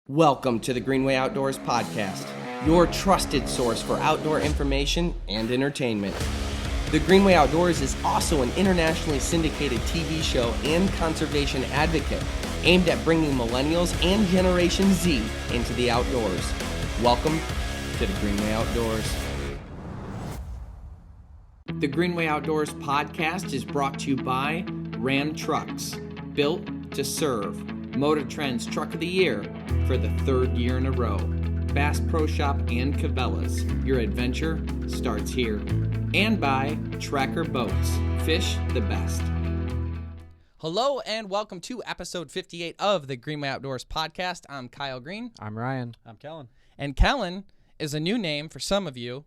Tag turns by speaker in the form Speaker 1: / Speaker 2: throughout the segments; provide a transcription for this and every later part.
Speaker 1: Welcome to the Greenway Outdoors Podcast, your trusted source for outdoor information and entertainment. The Greenway Outdoors is also an internationally syndicated TV show and conservation advocate aimed at bringing millennials and Generation Z into the outdoors. Welcome to the Greenway Outdoors. The Greenway Outdoors Podcast is brought to you by Ram Trucks, built to serve. Motor Trend's Truck of the Year for the third year in a row. Bass Pro Shop and Kebabs. Your adventure starts here. And by Tracker Boats. Fish the best.
Speaker 2: Hello and welcome to episode 58 of the Greenway Outdoors Podcast. I'm Kyle Green.
Speaker 3: I'm Ryan.
Speaker 4: I'm Kellen.
Speaker 2: And Kellen is a new name for some of you,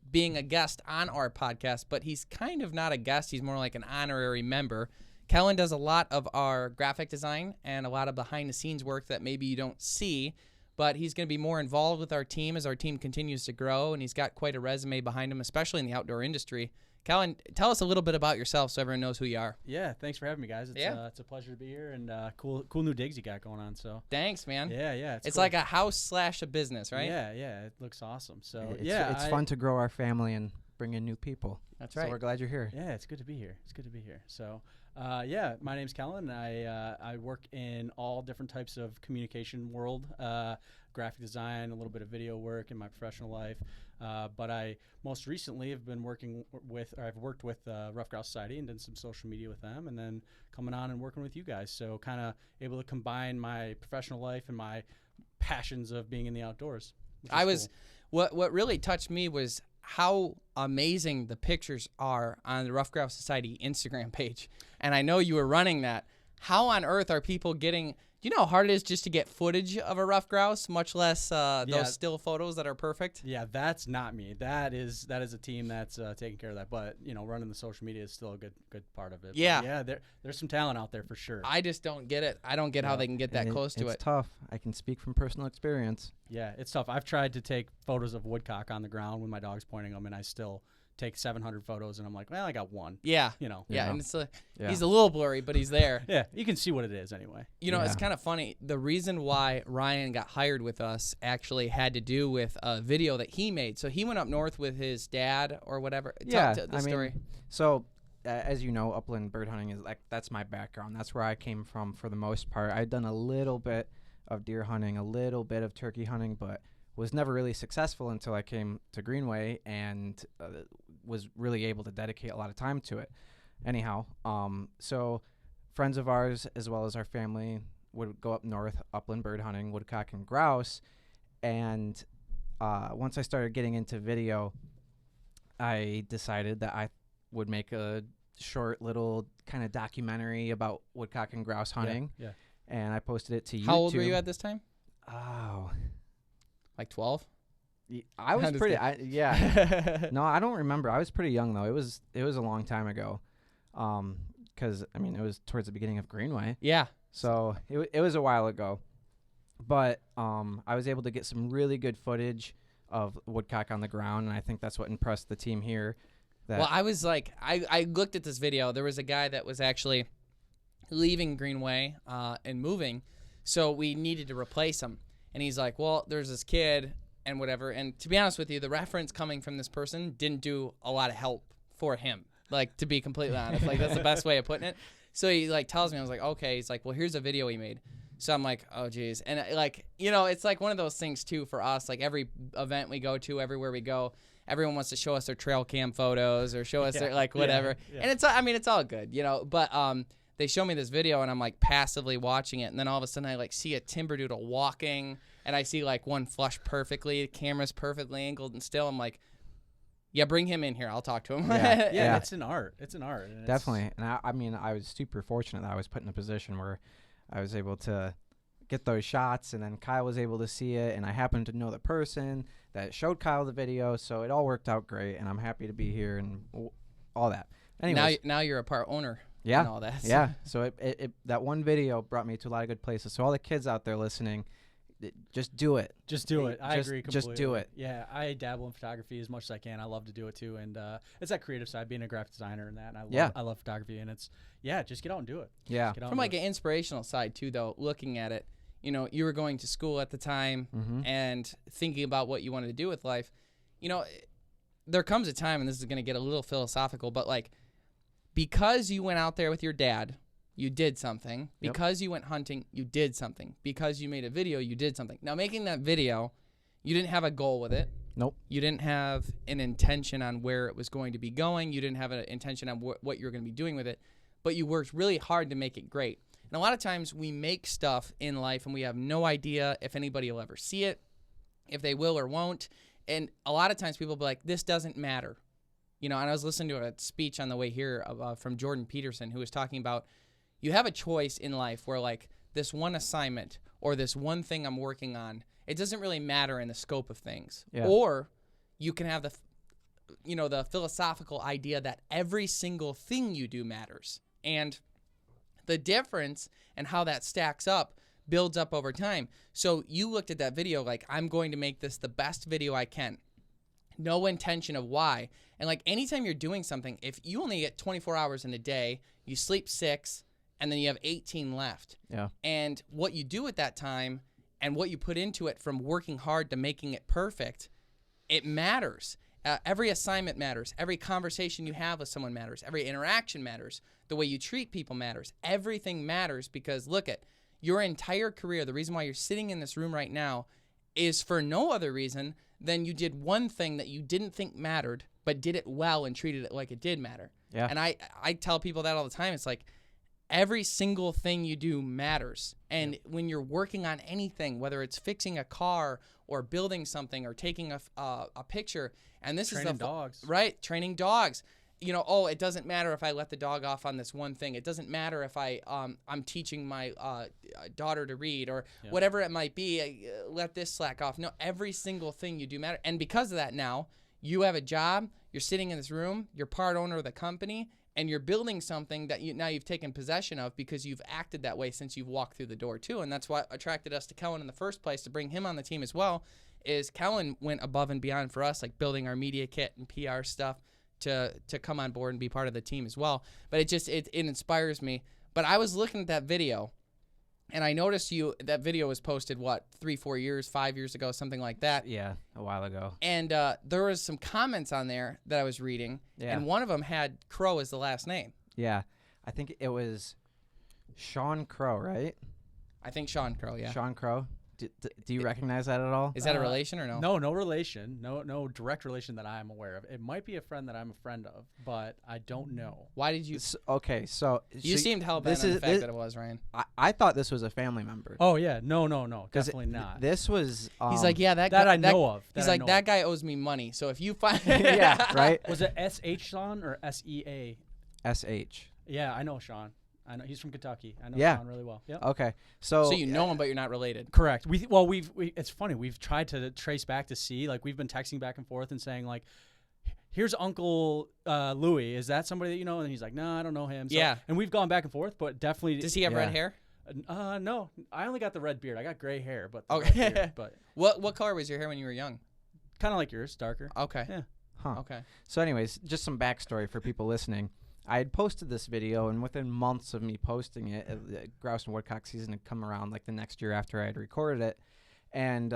Speaker 2: being a guest on our podcast, but he's kind of not a guest. He's more like an honorary member. Kellen does a lot of our graphic design and a lot of behind-the-scenes work that maybe you don't see, but he's going to be more involved with our team as our team continues to grow, and he's got quite a resume behind him, especially in the outdoor industry. Kellen, tell us a little bit about yourself so everyone knows who you are.
Speaker 4: Yeah, thanks for having me, guys. It's a pleasure to be here, and cool new digs you got going on. So
Speaker 2: thanks, man.
Speaker 4: Yeah,
Speaker 2: it's
Speaker 4: cool.
Speaker 2: like a house / a business, right?
Speaker 4: Yeah, it looks awesome. So
Speaker 3: it's fun to grow our family and bring in new people.
Speaker 2: That's right.
Speaker 3: So we're glad you're here.
Speaker 4: Yeah, it's good to be here. So, my name's Kellen. I work in all different types of communication world, graphic design, a little bit of video work in my professional life. But I most recently have been I've worked with Rough Grouse Society and done some social media with them, and then coming on and working with you guys. So kind of able to combine my professional life and my passions of being in the outdoors.
Speaker 2: What really touched me was how amazing the pictures are on the Rough Grouse Society Instagram page. And I know you were running that. How on earth are people getting, do you know how hard it is just to get footage of a rough grouse, much less those still photos that are perfect?
Speaker 4: Yeah, that's not me. That is a team that's taking care of that. But, running the social media is still a good part of it.
Speaker 2: Yeah.
Speaker 4: But yeah, there's some talent out there for sure.
Speaker 2: I just don't get it. I don't get how they can get that close to it.
Speaker 3: It's tough. I can speak from personal experience.
Speaker 4: Yeah, it's tough. I've tried to take photos of woodcock on the ground when my dog's pointing them, and I still take 700 photos, and I'm like, well, I got one.
Speaker 2: Yeah.
Speaker 4: Yeah.
Speaker 2: And he's a little blurry, but he's there.
Speaker 4: Yeah, you can see what it is anyway.
Speaker 2: It's kind of funny. The reason why Ryan got hired with us actually had to do with a video that he made. So he went up north with his dad or whatever.
Speaker 3: Yeah,
Speaker 2: Tell the story.
Speaker 3: So as you know, upland bird hunting is that's my background. That's where I came from for the most part. I'd done a little bit of deer hunting, a little bit of turkey hunting, but was never really successful until I came to Greenway and was really able to dedicate a lot of time to it. Anyhow, so friends of ours as well as our family would go up north, upland bird hunting, woodcock and grouse. And once I started getting into video, I decided that I would make a short little kind of documentary about woodcock and grouse hunting.
Speaker 4: Yeah.
Speaker 3: And I posted it to YouTube.
Speaker 2: How old were you at this time?
Speaker 3: Oh,
Speaker 2: like 12?
Speaker 3: I was pretty. No, I don't remember. I was pretty young though. It was a long time ago, because it was towards the beginning of Greenway.
Speaker 2: Yeah.
Speaker 3: So it was a while ago, but I was able to get some really good footage of woodcock on the ground, and I think that's what impressed the team here.
Speaker 2: I was like, I looked at this video. There was a guy that was actually leaving Greenway and moving, so we needed to replace him. And he's like, well, there's this kid and whatever. And to be honest with you, the reference coming from this person didn't do a lot of help for him, like, to be completely honest. Like, that's the best way of putting it. So he, tells me, I was like, okay. He's like, well, here's a video he made. So I'm like, oh, geez. And, it's like one of those things, too, for us. Like, every event we go to, everywhere we go, everyone wants to show us their trail cam photos or show us their, whatever. Yeah. And it's all good, But they show me this video, and I'm, passively watching it. And then all of a sudden, I, see a timberdoodle walking, and I see, one flush perfectly. The camera's perfectly angled and still. I'm like, yeah, bring him in here. I'll talk to him.
Speaker 4: Yeah, it's an art. And
Speaker 3: definitely. And I was super fortunate that I was put in a position where I was able to get those shots, and then Kyle was able to see it, and I happened to know the person that showed Kyle the video, so it all worked out great, and I'm happy to be here and all that. Anyways,
Speaker 2: now you're a part owner.
Speaker 3: Yeah.
Speaker 2: And all that.
Speaker 3: Yeah. So it that one video brought me to a lot of good places. So all the kids out there listening, just do it.
Speaker 4: Just do it. I agree completely.
Speaker 3: Just do it.
Speaker 4: Yeah, I dabble in photography as much as I can. I love to do it too, and it's that creative side, being a graphic designer and that. And I love photography, and it's just get out and do it.
Speaker 3: Yeah.
Speaker 2: From an inspirational side too, though, looking at it, you were going to school at the time and thinking about what you wanted to do with life, there comes a time, and this is going to get a little philosophical, but like, because you went out there with your dad, you did something. Because you went hunting, you did something. Because you made a video, you did something. Now, making that video, you didn't have a goal with it.
Speaker 3: Nope.
Speaker 2: You didn't have an intention on where it was going to be going. You didn't have an intention on what you were going to be doing with it. But you worked really hard to make it great. And a lot of times we make stuff in life and we have no idea if anybody will ever see it, if they will or won't. And a lot of times people will be like, this doesn't matter. And I was listening to a speech on the way here from Jordan Peterson, who was talking about, you have a choice in life where like this one assignment or this one thing I'm working on, it doesn't really matter in the scope of things.
Speaker 3: Yeah.
Speaker 2: Or you can have the philosophical idea that every single thing you do matters. And the difference and how that stacks up builds up over time. So you looked at that video like, I'm going to make this the best video I can. No intention of why. And like anytime you're doing something, if you only get 24 hours in a day, you sleep 6, and then you have 18 left.
Speaker 3: Yeah.
Speaker 2: And what you do at that time and what you put into it from working hard to making it perfect, it matters. Every assignment matters. Every conversation you have with someone matters. Every interaction matters. The way you treat people matters. Everything matters because look at your entire career. The reason why you're sitting in this room right now is for no other reason than you did one thing that you didn't think mattered, but did it well and treated it like it did matter.
Speaker 3: Yeah.
Speaker 2: And I tell people that all the time. It's like, every single thing you do matters. And when you're working on anything, whether it's fixing a car or building something or taking a picture, and this
Speaker 4: Training
Speaker 2: is
Speaker 4: dogs.
Speaker 2: Right, training dogs. It doesn't matter if I let the dog off on this one thing. It doesn't matter if I'm teaching my daughter to read or whatever it might be. Let this slack off. No, every single thing you do matter. And because of that now, you have a job, you're sitting in this room, you're part owner of the company, and you're building something that you've taken possession of because you've acted that way since you've walked through the door too. And that's what attracted us to Kellen in the first place, to bring him on the team as well, is Kellen went above and beyond for us, like building our media kit and PR stuff to come on board and be part of the team as well. But it inspires me. But I was looking at that video, and I noticed that video was posted, 3-4 years, 5 years ago, something like that.
Speaker 3: Yeah, a while ago.
Speaker 2: And there was some comments on there that I was reading, and one of them had Crow as the last name.
Speaker 3: Yeah, I think it was Sean Crow, right?
Speaker 2: I think Sean Crow, yeah.
Speaker 3: Sean Crow. Do you recognize that at all?
Speaker 2: Is that a relation or no?
Speaker 4: No relation. No direct relation that I'm aware of. It might be a friend that I'm a friend of, but I don't know.
Speaker 2: Why did you?
Speaker 3: Okay, so
Speaker 2: You seemed hell-bent on the fact that it was, Ryan.
Speaker 3: I thought this was a family member.
Speaker 4: Oh yeah, no, definitely not.
Speaker 3: This was.
Speaker 2: He's like, yeah, that
Speaker 4: I know of.
Speaker 2: He's like, that guy owes me money. So if you find,
Speaker 3: yeah, right.
Speaker 4: Was it S.H. Sean or S.E.A.?
Speaker 3: S.H.
Speaker 4: Yeah, I know Sean. I know he's from Kentucky. I know Sean really well. Yep.
Speaker 3: Okay, so
Speaker 2: you know him, but you're not related.
Speaker 4: Correct. It's funny. We've tried to trace back to see, like, we've been texting back and forth and saying, like, here's Uncle Louie. Is that somebody that you know? And he's like, no, I don't know him. So,
Speaker 2: yeah.
Speaker 4: And we've gone back and forth, but definitely.
Speaker 2: Does he have red hair?
Speaker 4: No, I only got the red beard. I got gray hair, but
Speaker 2: okay.
Speaker 4: Red beard, but
Speaker 2: what color was your hair when you were young?
Speaker 4: kind of like yours, darker.
Speaker 2: Okay.
Speaker 4: Yeah.
Speaker 3: Huh.
Speaker 2: Okay.
Speaker 3: So anyways, just some backstory for people listening. I had posted this video, and within months of me posting it, grouse and woodcock season had come around like the next year after I had recorded it, and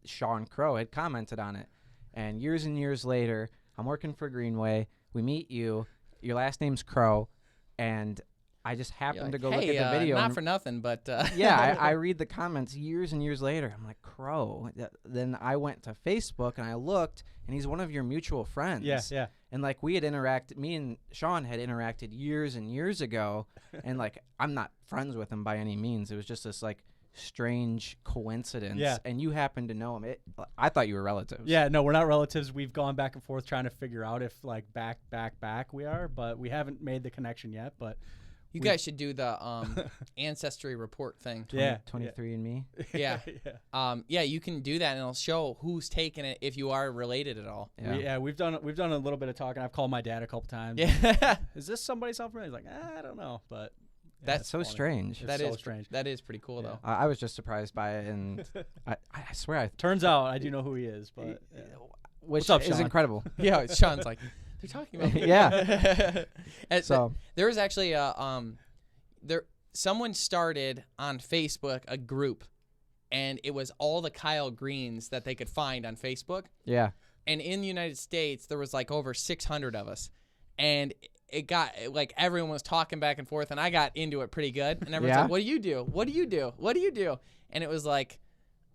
Speaker 3: Sean Crow had commented on it. And years later, I'm working for Greenway. We meet you. Your last name's Crow, and I just happened to go look at the video.
Speaker 2: Not for nothing, but
Speaker 3: yeah, I read the comments years and years later. I'm like, Crow. Then I went to Facebook and I looked, and he's one of your mutual friends.
Speaker 4: Yeah.
Speaker 3: And like we had interacted, me and Sean had interacted years and years ago, and like I'm not friends with him by any means. It was just this like strange coincidence.
Speaker 4: Yeah.
Speaker 3: And you happened to know him. I thought you were relatives.
Speaker 4: Yeah, no, we're not relatives. We've gone back and forth trying to figure out if like back we are, but we haven't made the connection yet. But
Speaker 2: you guys should do the ancestry report thing.
Speaker 3: 23andMe.
Speaker 2: Yeah. Yeah, you can do that, and it'll show who's taken it if you are related at all.
Speaker 4: We've done a little bit of talking. I've called my dad a couple times.
Speaker 2: Yeah.
Speaker 4: Is this somebody self-familiar? He's like, I don't know, but
Speaker 3: That's so
Speaker 4: funny.
Speaker 3: strange.
Speaker 2: That is
Speaker 4: strange.
Speaker 2: That is pretty cool, though.
Speaker 3: I was just surprised by it, and I swear
Speaker 4: Turns out I do know who he is, but
Speaker 3: which
Speaker 4: What's up,
Speaker 3: is
Speaker 4: Sean?
Speaker 3: incredible.
Speaker 2: Yeah, Sean's like, they're talking about me.
Speaker 3: Yeah.
Speaker 2: And
Speaker 3: So
Speaker 2: there was actually someone started on Facebook a group, and it was all the Kyle Greens that they could find on Facebook.
Speaker 3: Yeah.
Speaker 2: And in the United States, there was like over 600 of us. And it got, like, everyone was talking back and forth, and I got into it pretty good. And everyone's like, what do you do? What do you do? What do you do? And it was like,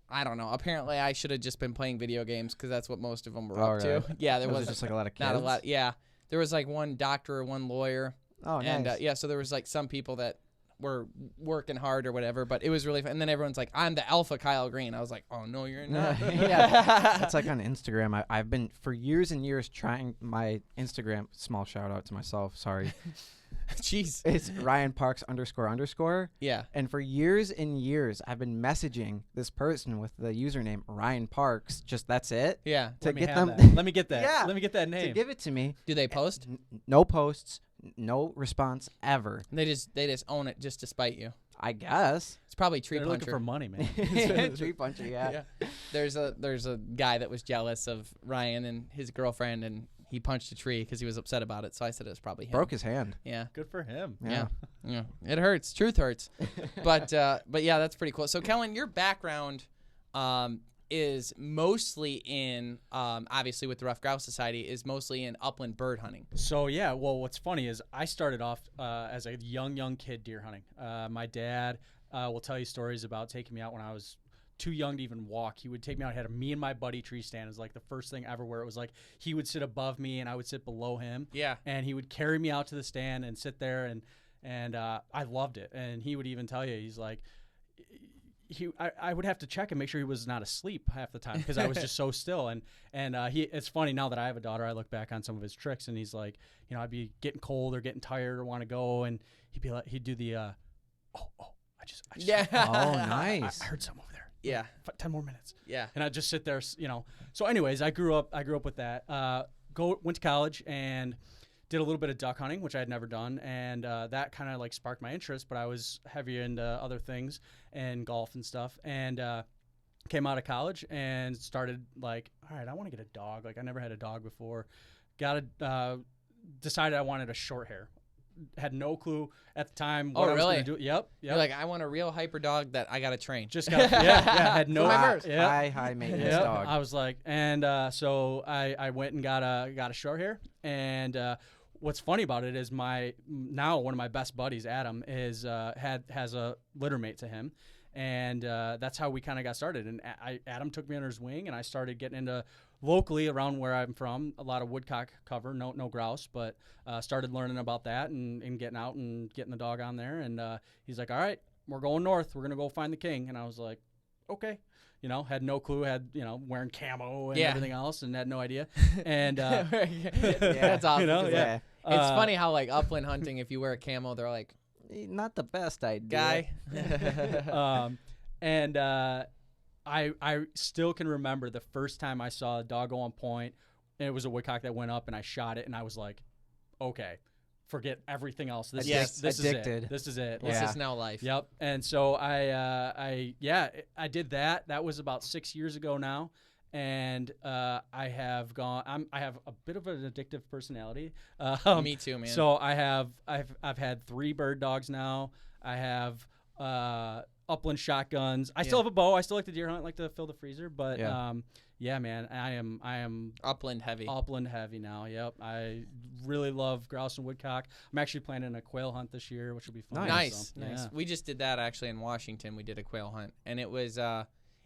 Speaker 2: I don't know. Apparently, I should have just been playing video games because that's what most of them were up to. Yeah, there was
Speaker 3: just like a lot of kids.
Speaker 2: Not a lot. Yeah. There was like one doctor, one lawyer.
Speaker 3: Oh, nice.
Speaker 2: And yeah, so there was like some people that were working hard or whatever, but it was really fun. And then everyone's like, I'm the alpha Kyle Green. I was like, oh, no, you're not.
Speaker 3: Yeah. It's like on Instagram. I've been for years and years trying my Instagram. Small shout out to myself. Sorry.
Speaker 2: Jeez.
Speaker 3: It's Ryan Parks __.
Speaker 2: Yeah.
Speaker 3: And for years and years, I've been messaging this person with the username Ryan Parks. Just that's it.
Speaker 2: Yeah.
Speaker 3: To get them.
Speaker 4: Let me get that.
Speaker 3: Yeah.
Speaker 4: Let me get that name.
Speaker 3: To give it to me.
Speaker 2: Do they post?
Speaker 3: No posts. No response ever.
Speaker 2: They just own it just to spite you.
Speaker 3: I guess.
Speaker 2: It's probably Tree
Speaker 4: They're
Speaker 2: Puncher.
Speaker 4: looking for money, man.
Speaker 3: Tree puncher. Yeah.
Speaker 2: There's a guy that was jealous of Ryan and his girlfriend, and he punched a tree because he was upset about it. So I said it was probably him.
Speaker 3: Broke his hand.
Speaker 2: Yeah.
Speaker 4: Good for him.
Speaker 2: Yeah. It hurts. Truth hurts. But yeah, that's pretty cool. So Kellen, your background is mostly in obviously with the Rough Grouse Society is mostly in upland bird hunting.
Speaker 4: So yeah, well, what's funny is I started off as a young kid deer hunting. My dad will tell you stories about taking me out when I was too young to even walk. He would take me out. He had me and my buddy tree stand. It was like the first thing ever where it was like he would sit above me and I would sit below him.
Speaker 2: Yeah.
Speaker 4: And he would carry me out to the stand and sit there, and I loved it. And he would even tell you, he's like, I would have to check and make sure he was not asleep half the time because I was just so still. And it's funny now that I have a daughter, I look back on some of his tricks, and he's like, you know, I'd be getting cold or getting tired or want to go, and he'd do the I just
Speaker 2: Yeah.
Speaker 3: Oh, nice.
Speaker 4: I heard something over there.
Speaker 2: Yeah.
Speaker 4: 10 more minutes.
Speaker 2: Yeah.
Speaker 4: And I'd just sit there, you know. So anyways, I grew up with that. Went to college and did a little bit of duck hunting, which I had never done, and that kind of like sparked my interest, but I was heavier into other things and golf and stuff, and came out of college and started like, all right, I want to get a dog. Like I never had a dog before. Decided I wanted a short hair. Had no clue at the time what I was going to do. Yep.
Speaker 2: You're like, I want a real hyper dog that I got to train.
Speaker 4: Just got had no
Speaker 3: high maintenance dog.
Speaker 4: I was like, and so I went and got a short hair. And what's funny about it is one of my best buddies, Adam, has a litter mate to him, and that's how we kind of got started. And Adam took me under his wing, and I started getting into locally around where I'm from, a lot of woodcock cover, no grouse, but started learning about that and getting out and getting the dog on there. And he's like, all right, we're going north. We're going to go find the king. And I was like, okay. You know, had no clue, wearing camo and everything else and had no idea. And
Speaker 2: that's awesome.
Speaker 4: You know,
Speaker 2: yeah. It's funny how like upland hunting, if you wear a camo, they're like,
Speaker 3: not the best idea.
Speaker 2: Guy.
Speaker 4: And I still can remember the first time I saw a dog go on point, and it was a woodcock that went up, and I shot it, and I was like, okay, forget everything else. This is
Speaker 3: addicted.
Speaker 4: it. This is it.
Speaker 2: This is now life.
Speaker 4: Yep. And so I did that. That was about 6 years ago now. And I have a bit of an addictive personality.
Speaker 2: Me too, man.
Speaker 4: So I've had 3 bird dogs now. I have upland shotguns. I still have a bow. I still like to deer hunt, like to fill the freezer. But yeah, man, I am
Speaker 2: upland heavy.
Speaker 4: Upland heavy now. Yep. I really love grouse and woodcock. I'm actually planning a quail hunt this year, which will be fun.
Speaker 2: Nice.
Speaker 4: So,
Speaker 2: Nice.
Speaker 4: Yeah.
Speaker 2: We just did that actually in Washington. We did a quail hunt, and it was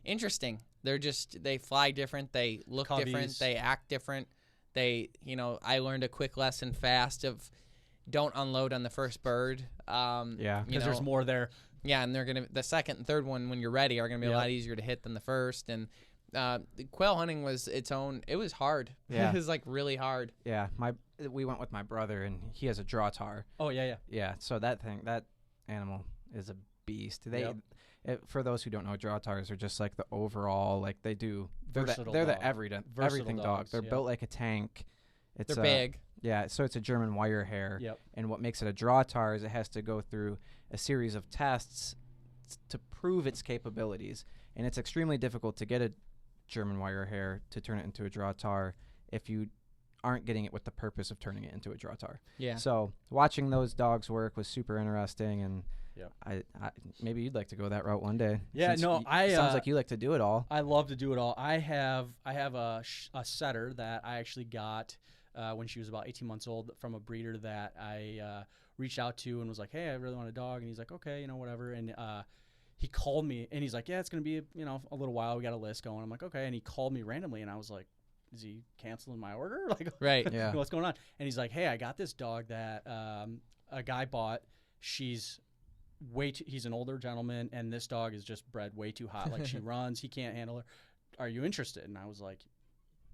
Speaker 2: interesting. They fly different. They look different. They act different. I learned a quick lesson fast of don't unload on the first bird.
Speaker 4: Because there's more there.
Speaker 2: Yeah, and the second and third one when you're ready are gonna be a lot easier to hit than the first. And quail hunting was its own. It was hard.
Speaker 3: Yeah.
Speaker 2: It was like really hard.
Speaker 3: Yeah, we went with my brother, and he has a draw tar.
Speaker 4: Oh yeah.
Speaker 3: Yeah, so that animal is a beast. For those who don't know, draw tars are just like the overall, like they're the everything dog. They're built like a tank.
Speaker 2: They're big.
Speaker 3: Yeah, so it's a German wire hair.
Speaker 4: Yep.
Speaker 3: And what makes it a draw tar is it has to go through a series of tests to prove its capabilities. And it's extremely difficult to get a German wire hair to turn it into a draw tar if you aren't getting it with the purpose of turning it into a draw tar.
Speaker 2: Yeah.
Speaker 3: So watching those dogs work was super interesting, and
Speaker 4: Yep.
Speaker 3: I maybe you'd like to go that route one day.
Speaker 4: Yeah,
Speaker 3: since
Speaker 4: no,
Speaker 3: sounds like you like to do it all.
Speaker 4: I love to do it all. I have a setter that I actually got when she was about 18 months old from a breeder that I reached out to and was like, hey, I really want a dog. And he's like, okay, whatever. And he called me and he's like, yeah, it's going to be, a little while. We got a list going. I'm like, okay. And he called me randomly and I was like, is he canceling my order? Like,
Speaker 2: Right.
Speaker 3: Yeah.
Speaker 4: what's going on? And he's like, hey, I got this dog that a guy bought. She's he's an older gentleman and this dog is just bred way too hot. Like she runs, he can't handle her. Are you interested? And I was like,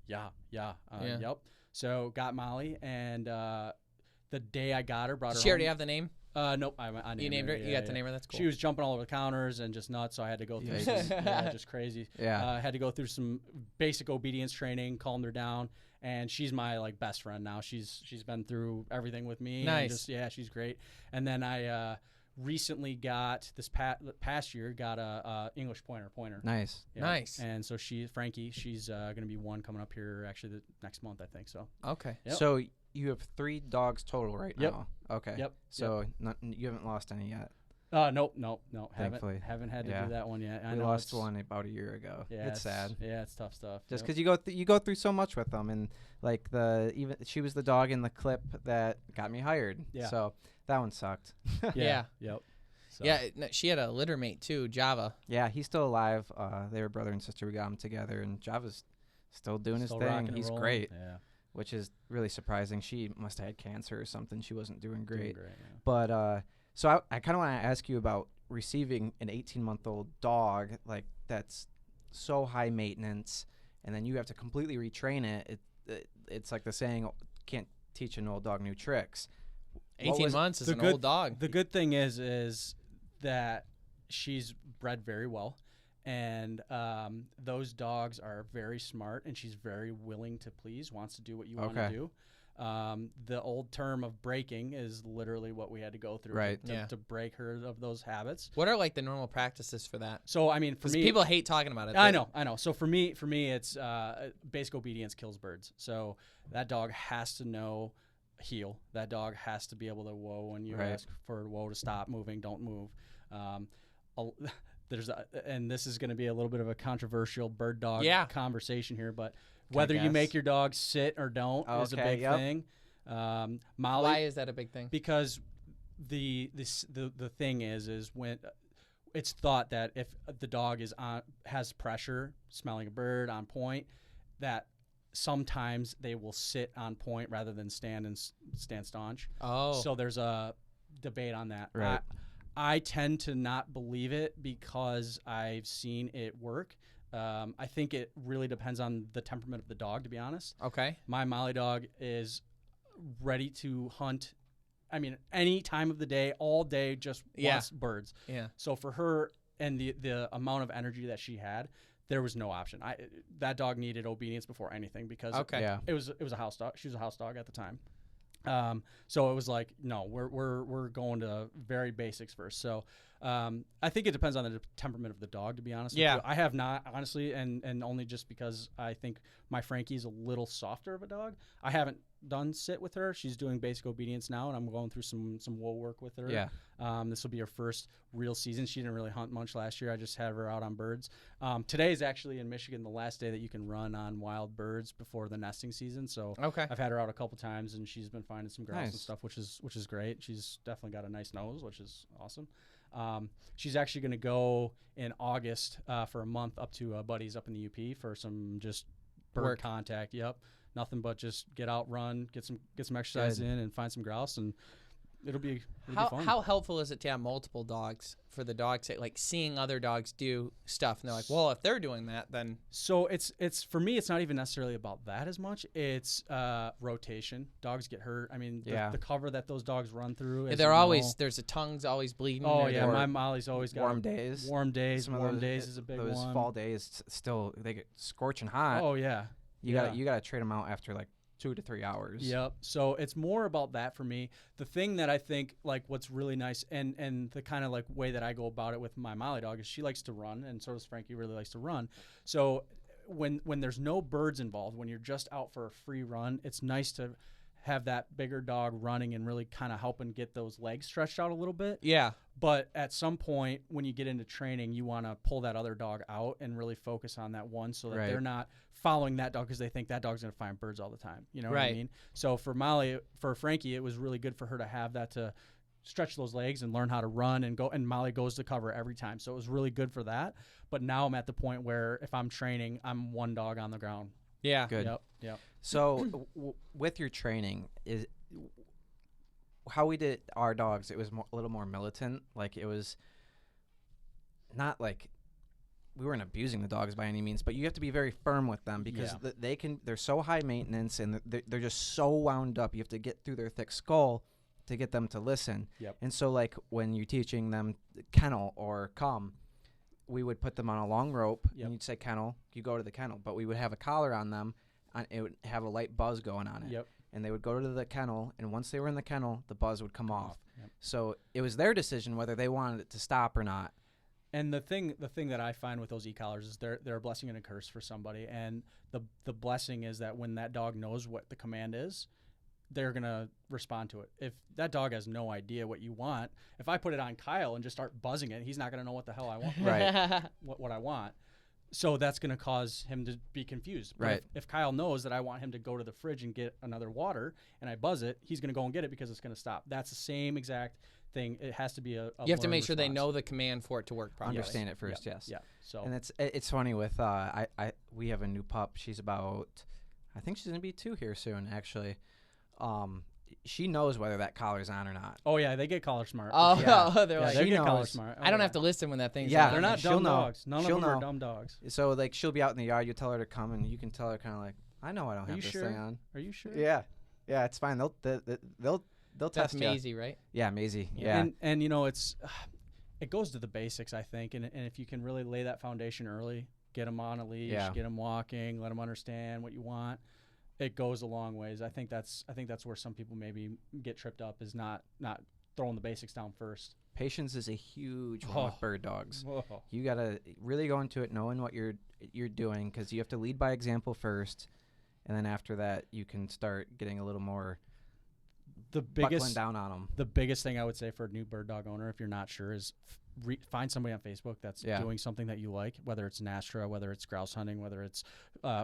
Speaker 4: yeah. Yep. So got Molly and the day I got her, brought her
Speaker 2: Does she already
Speaker 4: home.
Speaker 2: have the name?
Speaker 4: Nope. I named
Speaker 2: You named her?
Speaker 4: Yeah,
Speaker 2: You got the name her? That's cool.
Speaker 4: She was jumping all over the counters and just nuts, so I had to go through
Speaker 3: Yikes.
Speaker 4: some, just crazy.
Speaker 3: Yeah.
Speaker 4: I had to go through some basic obedience training, calmed her down, and she's my like best friend now. She's been through everything with me.
Speaker 2: Nice.
Speaker 4: And she's great. And then I recently got this past year got a English pointer.
Speaker 3: Nice.
Speaker 4: Yeah.
Speaker 2: Nice.
Speaker 4: And so Frankie, she's going to be one coming up here actually the next month, I think. So
Speaker 2: Okay.
Speaker 4: Yep.
Speaker 3: So you have 3 dogs total right
Speaker 4: Yep.
Speaker 3: now. Okay.
Speaker 4: Yep.
Speaker 3: So you haven't lost any yet.
Speaker 4: nope.
Speaker 3: Thankfully.
Speaker 4: Haven't had to
Speaker 3: Yeah.
Speaker 4: do that one yet. I
Speaker 3: We
Speaker 4: know
Speaker 3: lost
Speaker 4: it's-
Speaker 3: one about a year ago.
Speaker 4: Yeah,
Speaker 3: it's sad.
Speaker 4: Yeah, it's tough stuff.
Speaker 3: Just
Speaker 4: Yep.
Speaker 3: because you go through so much with them, and like she was the dog in the clip that got me hired.
Speaker 4: Yeah.
Speaker 3: So that one sucked.
Speaker 2: Yeah.
Speaker 4: Yep. So.
Speaker 2: Yeah, she had a litter mate too, Java.
Speaker 3: Yeah, he's still alive. They were brother and sister. We got them together, and Java's still doing
Speaker 4: Still
Speaker 3: his
Speaker 4: rocking
Speaker 3: thing.
Speaker 4: and
Speaker 3: He's
Speaker 4: rolling.
Speaker 3: great,
Speaker 4: Yeah.
Speaker 3: which is really surprising. She must have had cancer or something. She wasn't doing great.
Speaker 4: Yeah.
Speaker 3: But so I kind of want to ask you about receiving an 18-month-old dog like that's so high maintenance, and then you have to completely retrain it. It's like the saying, can't teach an old dog new tricks.
Speaker 2: 18 months is
Speaker 4: the
Speaker 2: an
Speaker 4: good-
Speaker 2: old dog.
Speaker 4: The good thing is that she's bred very well, and those dogs are very smart, and she's very willing to please, wants to do what you want to
Speaker 3: Okay.
Speaker 4: do. The old term of breaking is literally what we had to go through
Speaker 3: Right.
Speaker 4: to break her of those habits.
Speaker 2: What are like the normal practices for that?
Speaker 4: So I mean, for
Speaker 2: 'Cause
Speaker 4: me,
Speaker 2: people hate talking about it.
Speaker 4: I know. So for me, it's basic obedience kills birds. So that dog has to know heel. That dog has to be able to whoa when you
Speaker 3: Right.
Speaker 4: ask for whoa to stop moving, don't move. And this is going to be a little bit of a controversial bird dog conversation here, but whether you make your dog sit or don't is a big thing. Molly,
Speaker 2: Why is that a big thing?
Speaker 4: because the thing is when it's thought that if the dog is has pressure, smelling a bird on point, that sometimes they will sit on point rather than stand staunch.
Speaker 2: Oh.
Speaker 4: So there's a debate on that.
Speaker 3: Right.
Speaker 4: I tend to not believe it because I've seen it work. I think it really depends on the temperament of the dog, to be honest.
Speaker 2: Okay.
Speaker 4: My Molly dog is ready to hunt. I mean, any time of the day, all day, just wants birds.
Speaker 2: Yeah.
Speaker 4: So for her and the amount of energy that she had, there was no option. That dog needed obedience before anything because it was a house dog. She was a house dog at the time. So it was like, no, we're going to very basics first. So I think it depends on the temperament of the dog, to be honest.
Speaker 2: Yeah.
Speaker 4: With you. I have not, honestly, and only just because I think my Frankie's a little softer of a dog. I haven't done sit with her. She's doing basic obedience now, and I'm going through some wool work with her.
Speaker 3: Yeah.
Speaker 4: This will be her first real season. She didn't really hunt much last year. I just had her out on birds. Today is actually in Michigan the last day that you can run on wild birds before the nesting season. So
Speaker 2: Okay.
Speaker 4: I've had her out a couple times, and she's been finding some grouse and
Speaker 3: Nice.
Speaker 4: stuff, which is great. She's definitely got a nice nose, which is awesome. She's actually going to go in August for a month up to Buddy's up in the UP for some just bird
Speaker 2: Work.
Speaker 4: contact. Yep, nothing but just get out, run, get some exercise in, and find some grouse, and it'll be fun.
Speaker 2: How helpful is it to have multiple dogs for the dog's sake? Like seeing other dogs do stuff, and they're like, well, if they're doing that, then
Speaker 4: So it's for me, it's not even necessarily about that as much. It's rotation. Dogs get hurt. I mean, the cover that those dogs run through. as
Speaker 2: they're
Speaker 4: you
Speaker 2: always
Speaker 4: know-
Speaker 2: there's a tongue's always bleeding.
Speaker 4: Oh
Speaker 2: or
Speaker 4: yeah,
Speaker 2: they're-
Speaker 4: my Molly's always got
Speaker 3: Warm days.
Speaker 4: Warm days.
Speaker 3: Some of
Speaker 4: Warm
Speaker 3: those-
Speaker 4: days is a big
Speaker 3: those
Speaker 4: one.
Speaker 3: fall days still they get scorching hot.
Speaker 4: Oh yeah.
Speaker 3: you gotta trade them out after like 2 to 3 hours.
Speaker 4: Yep. So it's more about that for me. The thing that I think like what's really nice and the kind of like way that I go about it with my Molly dog is she likes to run, and so does Frankie. Really likes to run. So when there's no birds involved, when you're just out for a free run, it's nice to have that bigger dog running and really kind of helping get those legs stretched out a little bit.
Speaker 2: Yeah.
Speaker 4: But at some point when you get into training, you want to pull that other dog out and really focus on that one so that
Speaker 3: Right.
Speaker 4: they're not following that dog because they think that dog's going to find birds all the time. You know what I
Speaker 2: Right.
Speaker 4: mean? So for Frankie, it was really good for her to have that to stretch those legs and learn how to run and go. And Molly goes to cover every time. So it was really good for that. But now I'm at the point where if I'm training, I'm one dog on the ground.
Speaker 2: Yeah.
Speaker 3: Good.
Speaker 4: Yep.
Speaker 3: So with your training, is how we did our dogs, it was a little more militant. Like it was not like we weren't abusing the dogs by any means, but you have to be very firm with them because they're so high maintenance and they're just so wound up. You have to get through their thick skull to get them to listen.
Speaker 4: Yep.
Speaker 3: And so like when you're teaching them kennel or come, we would put them on a long rope
Speaker 4: Yep.
Speaker 3: and you'd say kennel, you go to the kennel, but we would have a collar on them and it would have a light buzz going on it.
Speaker 4: Yep.
Speaker 3: And they would go to the kennel, and once they were in the kennel, the buzz would come off.
Speaker 4: Yep.
Speaker 3: So it was their decision whether they wanted it to stop or not.
Speaker 4: And the thing that I find with those e-collars is they're a blessing and a curse for somebody. And the blessing is that when that dog knows what the command is, they're going to respond to it. If that dog has no idea what you want, if I put it on Kyle and just start buzzing it, he's not going to know what the hell I want.
Speaker 3: Right.
Speaker 4: what I want. So that's going to cause him to be confused. But
Speaker 3: Right.
Speaker 4: if Kyle knows that I want him to go to the fridge and get another water and I buzz it, he's going to go and get it because it's going to stop. That's the same exact thing. It has to be a
Speaker 2: You have to
Speaker 4: learned
Speaker 2: make sure they
Speaker 4: response.
Speaker 2: know the command for it to work properly.
Speaker 3: Understand it first, yes.
Speaker 4: Yeah. So
Speaker 3: And it's funny with we have a new pup. She's about, I think she's gonna be 2 here soon. Actually, she knows whether that collar's on or not.
Speaker 4: oh yeah, they get collar smart.
Speaker 2: Oh,
Speaker 3: Yeah.
Speaker 2: they're
Speaker 4: yeah,
Speaker 2: like,
Speaker 4: they
Speaker 3: she
Speaker 4: get collar
Speaker 3: knows.
Speaker 4: smart.
Speaker 2: I don't have to listen when that thing's
Speaker 3: Yeah,
Speaker 2: on.
Speaker 4: They're not
Speaker 3: she'll
Speaker 4: dumb
Speaker 3: know.
Speaker 4: dogs. None
Speaker 3: She'll
Speaker 4: of them are
Speaker 3: know.
Speaker 4: dumb dogs.
Speaker 3: So like she'll be out in the yard. You tell her to come, and you can tell her kind of like, I know I don't
Speaker 4: Are
Speaker 3: have
Speaker 4: you
Speaker 3: this
Speaker 4: sure?
Speaker 3: thing on.
Speaker 4: Are you sure?
Speaker 3: Yeah, it's fine. They'll
Speaker 2: That's
Speaker 3: test you.
Speaker 2: Maisie, right?
Speaker 3: Yeah, Maisie. Yeah.
Speaker 4: And you know it goes to the basics, I think, and if you can really lay that foundation early, get them on a leash,
Speaker 3: Yeah.
Speaker 4: get them walking, let them understand what you want, it goes a long ways. I think that's where some people maybe get tripped up is not throwing the basics down first.
Speaker 3: Patience is a huge one with bird dogs.
Speaker 4: Whoa.
Speaker 3: You gotta really go into it knowing what you're doing because you have to lead by example first, and then after that you can start getting a little more buckling down on them.
Speaker 4: The biggest thing I would say for a new bird dog owner, if you're not sure, is find somebody on Facebook that's doing something that you like, whether it's Nastra, whether it's grouse hunting, whether it's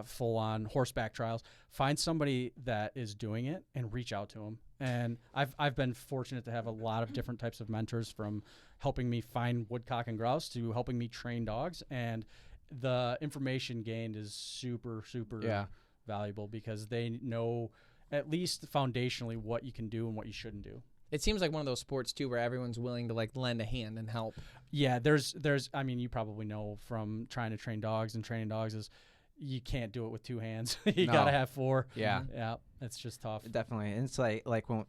Speaker 4: full-on horseback trials. Find somebody that is doing it and reach out to them. And I've been fortunate to have a lot of different types of mentors, from helping me find woodcock and grouse to helping me train dogs. And the information gained is super, super valuable because they know at least foundationally what you can do and what you shouldn't do.
Speaker 2: It seems like one of those sports too, where everyone's willing to like lend a hand and help.
Speaker 4: Yeah, there's. I mean, you probably know from trying to train dogs and training dogs is you can't do it with 2 hands. You
Speaker 3: No.
Speaker 4: gotta have 4.
Speaker 3: Yeah.
Speaker 4: Yeah, it's just tough.
Speaker 3: Definitely. And it's like when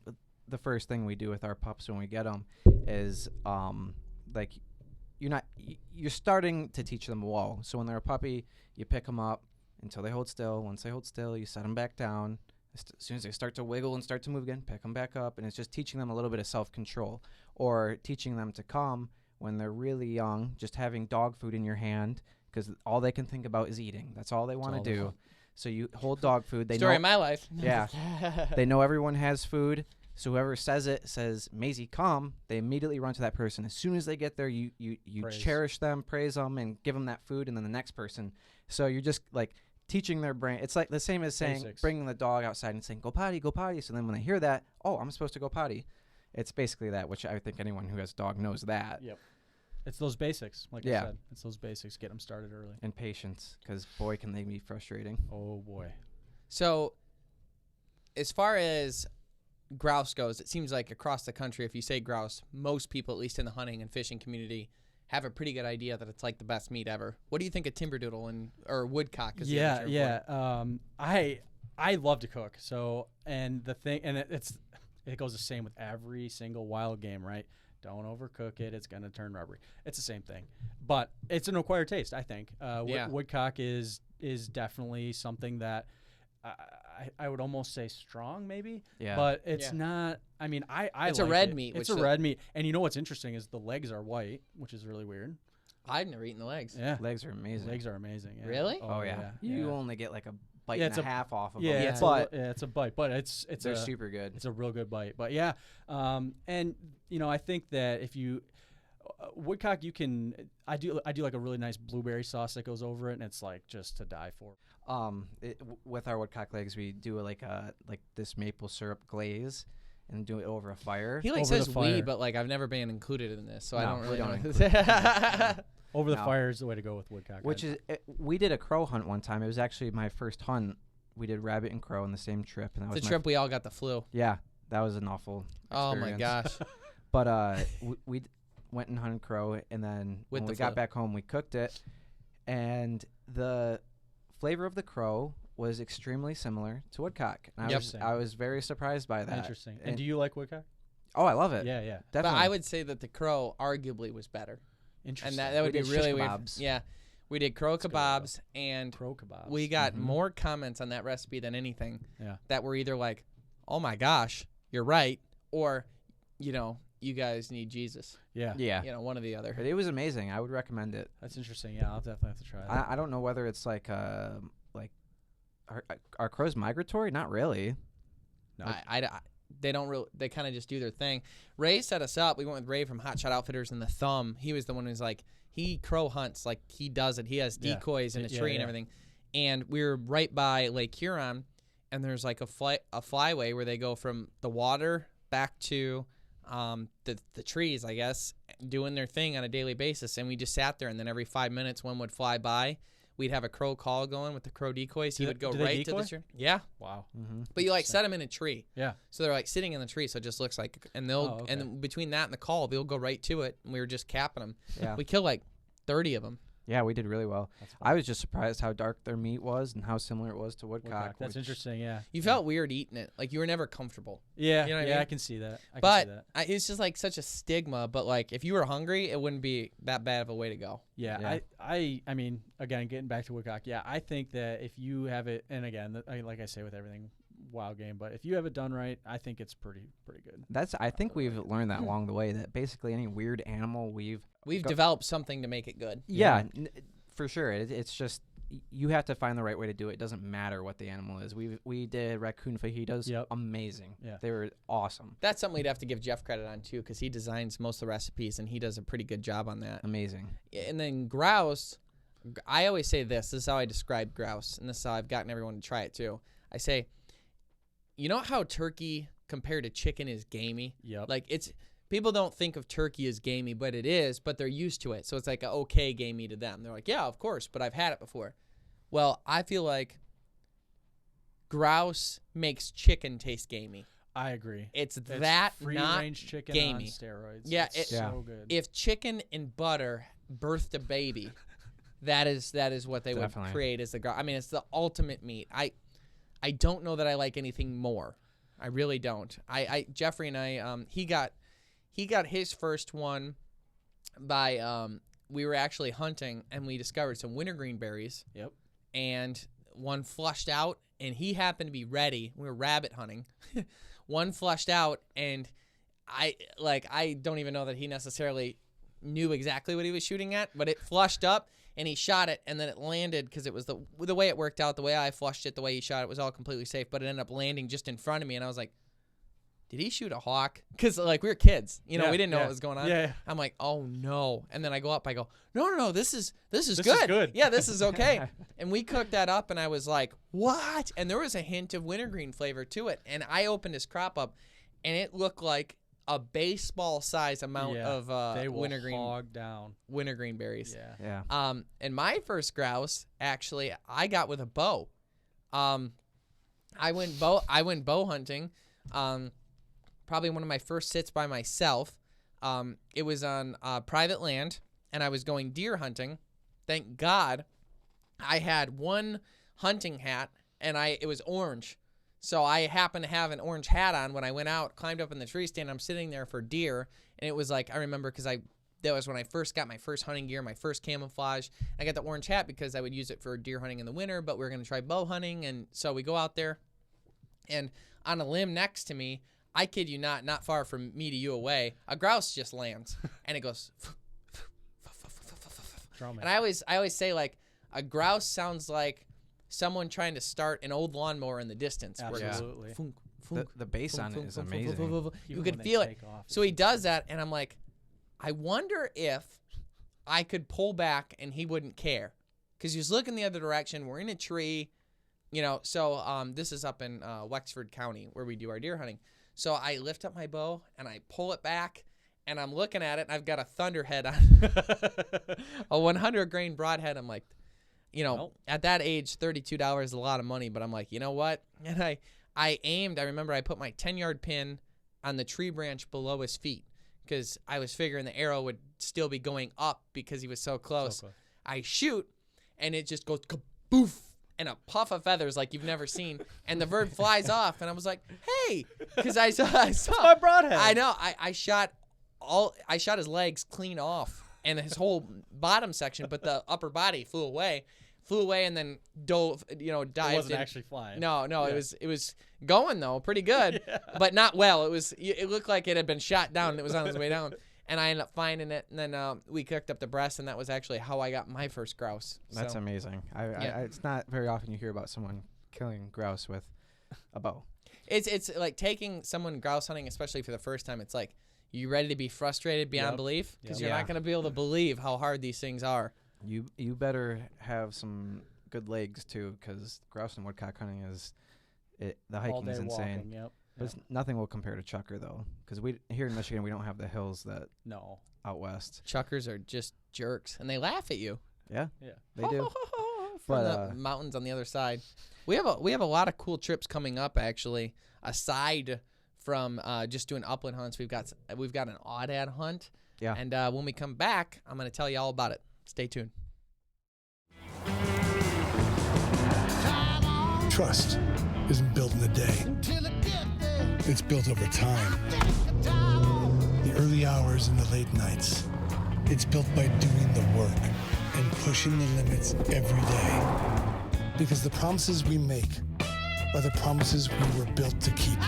Speaker 3: the first thing we do with our pups when we get them is like you're starting to teach them whoa. So when they're a puppy, you pick them up until they hold still. Once they hold still, you set them back down. As soon as they start to wiggle and start to move again, pick them back up. And it's just teaching them a little bit of self-control, or teaching them to come when they're really young, just having dog food in your hand because all they can think about is eating. That's all they want to do. So you hold dog food. They
Speaker 2: Story
Speaker 3: know,
Speaker 2: of my life.
Speaker 3: Yeah. They know everyone has food. So whoever says, Maisie, come, they immediately run to that person. As soon as they get there, you
Speaker 4: Praise.
Speaker 3: cherish them, praise them, and give them that food, and then the next person. So you're just like teaching their brain. It's like the same as saying,
Speaker 4: Basics.
Speaker 3: bringing the dog outside and saying, go potty, go potty. So then when they hear that, oh, I'm supposed to go potty. It's basically that, which I think anyone who has a dog knows that.
Speaker 4: Yep. It's those basics, like I said. It's those basics. Get them started early.
Speaker 3: And patience, because boy, can they be frustrating.
Speaker 4: Oh boy.
Speaker 2: So, as far as grouse goes, it seems like across the country, if you say grouse, most people, at least in the hunting and fishing community, have a pretty good idea that it's like the best meat ever. What do you think of timberdoodle or woodcock? Is the other term for it?
Speaker 4: I love to cook. So, and the thing, and it goes the same with every single wild game, right? Don't overcook it. It's going to turn rubbery. It's the same thing. But it's an acquired taste, I think. Woodcock is definitely something that I would almost say strong, maybe.
Speaker 3: Yeah.
Speaker 4: But it's not. I mean, I
Speaker 2: It's
Speaker 4: like
Speaker 2: a red
Speaker 4: it.
Speaker 2: meat,
Speaker 4: It's
Speaker 2: which
Speaker 4: a red meat. And you know what's interesting is the legs are white, which is really weird.
Speaker 2: I've never eaten the legs.
Speaker 4: Yeah.
Speaker 3: Legs are amazing.
Speaker 4: Legs are amazing. Yeah.
Speaker 2: Really?
Speaker 3: Oh, yeah. You only get like a bite
Speaker 4: Yeah,
Speaker 3: and a half off of
Speaker 4: Yeah,
Speaker 3: them.
Speaker 2: Yeah.
Speaker 4: it's a bite, but it's
Speaker 3: They're super good.
Speaker 4: It's a real good bite. But yeah, and I think that if you woodcock, you can. I do like a really nice blueberry sauce that goes over it, and it's like just to die for.
Speaker 3: With our woodcock legs, we do like this maple syrup glaze and do it over a fire.
Speaker 2: He like
Speaker 4: Over the
Speaker 2: says we,
Speaker 4: fire.
Speaker 2: but like I've never been included in this, so I
Speaker 3: No,
Speaker 2: don't
Speaker 3: we
Speaker 2: really
Speaker 3: don't
Speaker 2: know.
Speaker 3: include
Speaker 4: Over the
Speaker 3: No.
Speaker 4: fire is the way to go with woodcock.
Speaker 3: Which is, we did a crow hunt one time. It was actually my first hunt. We did rabbit and crow on the same trip, and that
Speaker 2: The
Speaker 3: was
Speaker 2: trip we all got the flu.
Speaker 3: Yeah, that was an awful.
Speaker 2: Oh my
Speaker 3: experience.
Speaker 2: gosh.
Speaker 3: But we went and hunted crow, and then
Speaker 2: With
Speaker 3: when
Speaker 2: the
Speaker 3: we got
Speaker 2: flu.
Speaker 3: back home, we cooked it, and the flavor of the crow was extremely similar to woodcock. And
Speaker 2: Yep.
Speaker 3: I was very surprised by that.
Speaker 4: Interesting. And do you like woodcock?
Speaker 3: Oh, I love it.
Speaker 4: Yeah, yeah.
Speaker 2: But
Speaker 3: Definitely.
Speaker 2: I would say that the crow arguably was better.
Speaker 4: Interesting.
Speaker 2: And that would
Speaker 3: We
Speaker 2: be
Speaker 3: did
Speaker 2: really
Speaker 3: shish
Speaker 2: weird.
Speaker 3: kebabs.
Speaker 2: Yeah. We did crow
Speaker 4: That's a good one,
Speaker 2: kebabs, and
Speaker 4: crow kebabs.
Speaker 2: we got
Speaker 3: Mhm.
Speaker 2: more comments on that recipe than anything.
Speaker 4: Yeah.
Speaker 2: That were either like, "Oh my gosh, you're right," or, you guys need Jesus.
Speaker 4: Yeah.
Speaker 3: Yeah.
Speaker 2: One or the other.
Speaker 3: But it was amazing. I would recommend it.
Speaker 4: That's interesting. Yeah, I'll definitely have to try that.
Speaker 3: I don't know whether it's like are crows migratory? Not really.
Speaker 4: No.
Speaker 2: They don't really. They kind of just do their thing. Ray set us up. We went with Ray from Hot Shot Outfitters and the Thumb. He was the one who's like, he crow hunts like he does it. He has
Speaker 4: Yeah.
Speaker 2: decoys in a
Speaker 4: Yeah,
Speaker 2: tree and
Speaker 4: yeah.
Speaker 2: everything. And we were right by Lake Huron, and there's like a flyway where they go from the water back to the trees, I guess, doing their thing on a daily basis. And we just sat there, and then every 5 minutes one would fly by. We'd have a crow call going with the crow decoys. He
Speaker 4: Do
Speaker 2: would go
Speaker 4: they- do they
Speaker 2: right to the
Speaker 4: decoy?
Speaker 2: tree. Yeah.
Speaker 4: Wow.
Speaker 3: Mm-hmm.
Speaker 2: But you like set them in a tree.
Speaker 4: Yeah.
Speaker 2: So they're like sitting in the tree, so it just looks like, and they'll,
Speaker 4: Oh, okay.
Speaker 2: and then between that and the call, they'll go right to it. And we were just capping them.
Speaker 3: Yeah.
Speaker 2: We killed like 30 of them.
Speaker 3: Yeah, we did really well.
Speaker 4: That's fun.
Speaker 3: I was just surprised how dark their meat was and how similar it was to woodcock.
Speaker 4: Woodcock. That's
Speaker 3: which-
Speaker 4: interesting. Yeah.
Speaker 2: You felt weird eating it, like you were never comfortable.
Speaker 4: Yeah.
Speaker 2: You know what I
Speaker 4: yeah.
Speaker 2: mean?
Speaker 4: I can see that. I can
Speaker 2: But
Speaker 4: see that.
Speaker 2: it's just like such a stigma. But like if you were hungry, it wouldn't be that bad of a way to go.
Speaker 4: Yeah,
Speaker 3: Yeah.
Speaker 4: I mean, again, getting back to woodcock, yeah, I think that if you have it, and again, like I say with everything, wild game, but if you have it done right, I think it's pretty good.
Speaker 3: I think we've learned that along the way that basically any weird animal we've
Speaker 2: We've
Speaker 3: Go-
Speaker 2: developed something to make it good.
Speaker 3: for sure. It's just you have to find the right way to do it. It doesn't matter what the animal is. We did raccoon fajitas.
Speaker 4: Yep.
Speaker 3: Amazing.
Speaker 4: Yeah.
Speaker 3: They were awesome.
Speaker 2: That's something we'd have to give Jeff credit on too, because he designs most of the recipes and he does a pretty good job on that.
Speaker 3: Amazing.
Speaker 2: And then grouse, I always say this is how I describe grouse, and this is how I've gotten everyone to try it too. I say, you know how turkey compared to chicken is gamey?
Speaker 4: Yep.
Speaker 2: Like people don't think of turkey as gamey, but it is, but they're used to it. So it's like a okay gamey to them. They're like, yeah, of course, but I've had it before. Well, I feel like grouse makes chicken taste gamey.
Speaker 4: I agree.
Speaker 2: It's
Speaker 4: It's
Speaker 2: that
Speaker 4: free
Speaker 2: not
Speaker 4: range chicken
Speaker 2: gamey.
Speaker 4: on steroids.
Speaker 2: Yeah,
Speaker 4: it's
Speaker 2: it-
Speaker 4: so good.
Speaker 2: if chicken and butter birthed a baby, that is what they
Speaker 3: Definitely.
Speaker 2: would create as the grouse. I mean, it's the ultimate meat. I don't know that I like anything more. I really don't. Jeffrey and I he got his first one by we were actually hunting and we discovered some wintergreen berries
Speaker 4: Yep.
Speaker 2: and one flushed out and he happened to be ready. We were rabbit hunting. One flushed out and I don't even know that he necessarily knew exactly what he was shooting at, but it flushed up and he shot it and then it landed because it was the way it worked out, the way I flushed it, the way he shot it was all completely safe, but it ended up landing just in front of me and I was like, did he shoot a hawk? Because like we were kids, we didn't know what was going on.
Speaker 4: Yeah.
Speaker 2: I'm like, oh no. And then I go up, I go, no, this is
Speaker 4: This is
Speaker 2: good.
Speaker 4: good.
Speaker 2: Yeah, this is okay. And we cooked that up and I was like, what? And there was a hint of wintergreen flavor to it. And I opened his crop up and it looked like a baseball size amount
Speaker 4: Yeah,
Speaker 2: of
Speaker 4: they will
Speaker 2: wintergreen berries.
Speaker 4: Yeah.
Speaker 3: Yeah.
Speaker 2: And my first grouse, actually, I got with a bow. I went bow hunting. Probably one of my first sits by myself. It was on private land, and I was going deer hunting. Thank God, I had one hunting hat, and it was orange. So I happened to have an orange hat on when I went out, climbed up in the tree stand. I'm sitting there for deer, and it was like I remember because that was when I first got my first hunting gear, my first camouflage. I got the orange hat because I would use it for deer hunting in the winter, but we were going to try bow hunting, and so we go out there, and on a limb next to me, I kid you not far from me to you away, a grouse just lands, and it goes.
Speaker 4: Drumming.
Speaker 2: And I always say like a grouse sounds like someone trying to start an old lawnmower in the distance. where it goes
Speaker 4: Absolutely.
Speaker 2: funk,
Speaker 3: The,
Speaker 2: funk,
Speaker 3: the bass
Speaker 2: funk,
Speaker 3: on
Speaker 2: funk,
Speaker 3: it is
Speaker 2: funk, funk, funk,
Speaker 3: amazing.
Speaker 2: funk, funk, funk. You
Speaker 4: Even
Speaker 2: could
Speaker 4: when they
Speaker 2: feel it.
Speaker 4: take off,
Speaker 2: So he does that, and I'm like, I wonder if I could pull back and he wouldn't care, because he was looking the other direction. We're in a tree, you know. So this is up in Wexford County where we do our deer hunting. So I lift up my bow and I pull it back, and I'm looking at it, and I've got a thunderhead on a 100 grain broadhead. I'm like, you know,
Speaker 4: Nope.
Speaker 2: at that age, $32 is a lot of money, but I'm like, you know what? And I aimed. I remember I put my 10-yard pin on the tree branch below his feet, because I was figuring the arrow would still be going up because he was so close. I shoot, and it just goes kaboof, and a puff of feathers like you've never seen, and the bird flies off, and I was like, hey, because I saw
Speaker 4: My broadhead.
Speaker 2: I know. I shot his legs clean off and his whole bottom section, but the upper body flew away, and then dived.
Speaker 4: It wasn't actually flying.
Speaker 2: No, it was going though, pretty good, but not well. It looked like it had been shot down. And it was on its way down, and I ended up finding it, and then we cooked up the breast, and that was actually how I got my first grouse.
Speaker 3: That's
Speaker 2: So,
Speaker 3: amazing. It's not very often you hear about someone killing grouse with a bow.
Speaker 2: It's like taking someone grouse hunting, especially for the first time. It's like, you ready to be frustrated beyond
Speaker 4: Yep.
Speaker 2: belief, because
Speaker 3: Yep.
Speaker 2: you're
Speaker 3: Yeah.
Speaker 2: not going to be able to believe how hard these things are.
Speaker 3: You better have some good legs too, because grouse and woodcock hunting the
Speaker 4: All
Speaker 3: hiking
Speaker 4: day
Speaker 3: is insane.
Speaker 4: walking. Yep.
Speaker 3: But nothing will compare to chucker though, because we here in Michigan we don't have the hills that
Speaker 4: No.
Speaker 3: out west.
Speaker 2: Chuckers are just jerks, and they laugh at you.
Speaker 3: Yeah,
Speaker 4: Yeah.
Speaker 3: they do.
Speaker 2: From
Speaker 3: But,
Speaker 2: the mountains on the other side. We have a lot of cool trips coming up, actually, aside from just doing upland hunts. We've got an Audad hunt.
Speaker 3: Yeah.
Speaker 2: And when we come back, I'm going to tell you all about it. Stay tuned.
Speaker 5: Trust isn't built in a day. It's built over time. The early hours and the late nights. It's built by doing the work and pushing the limits every day. Because the promises we make are the promises we were built to keep.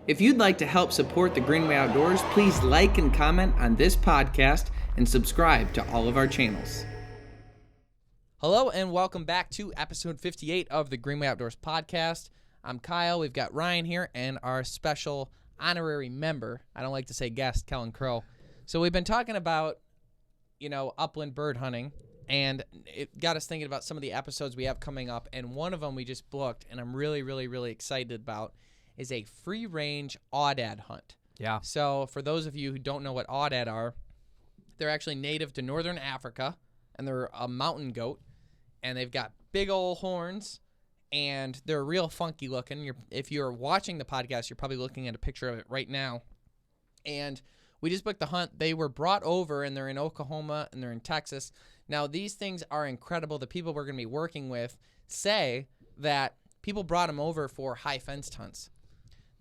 Speaker 1: If you'd like to help support the Greenway Outdoors, please like and comment on this podcast and subscribe to all of our channels.
Speaker 2: Hello, and welcome back to episode 58 of the Greenway Outdoors podcast. I'm Kyle. We've got Ryan here and our special honorary member. I don't like to say guest, Kellen Crow. So we've been talking about, upland bird hunting, and it got us thinking about some of the episodes we have coming up, and one of them we just booked, and I'm really, really, really excited about, is a free-range Audad hunt.
Speaker 3: Yeah.
Speaker 2: So for those of you who don't know what Audad are, they're actually native to northern Africa, and they're a mountain goat, and they've got big old horns, and they're real funky looking. If you're watching the podcast, you're probably looking at a picture of it right now. And we just booked the hunt. They were brought over, and they're in Oklahoma, and they're in Texas. Now, these things are incredible. The people we're going to be working with say that people brought them over for high fenced hunts.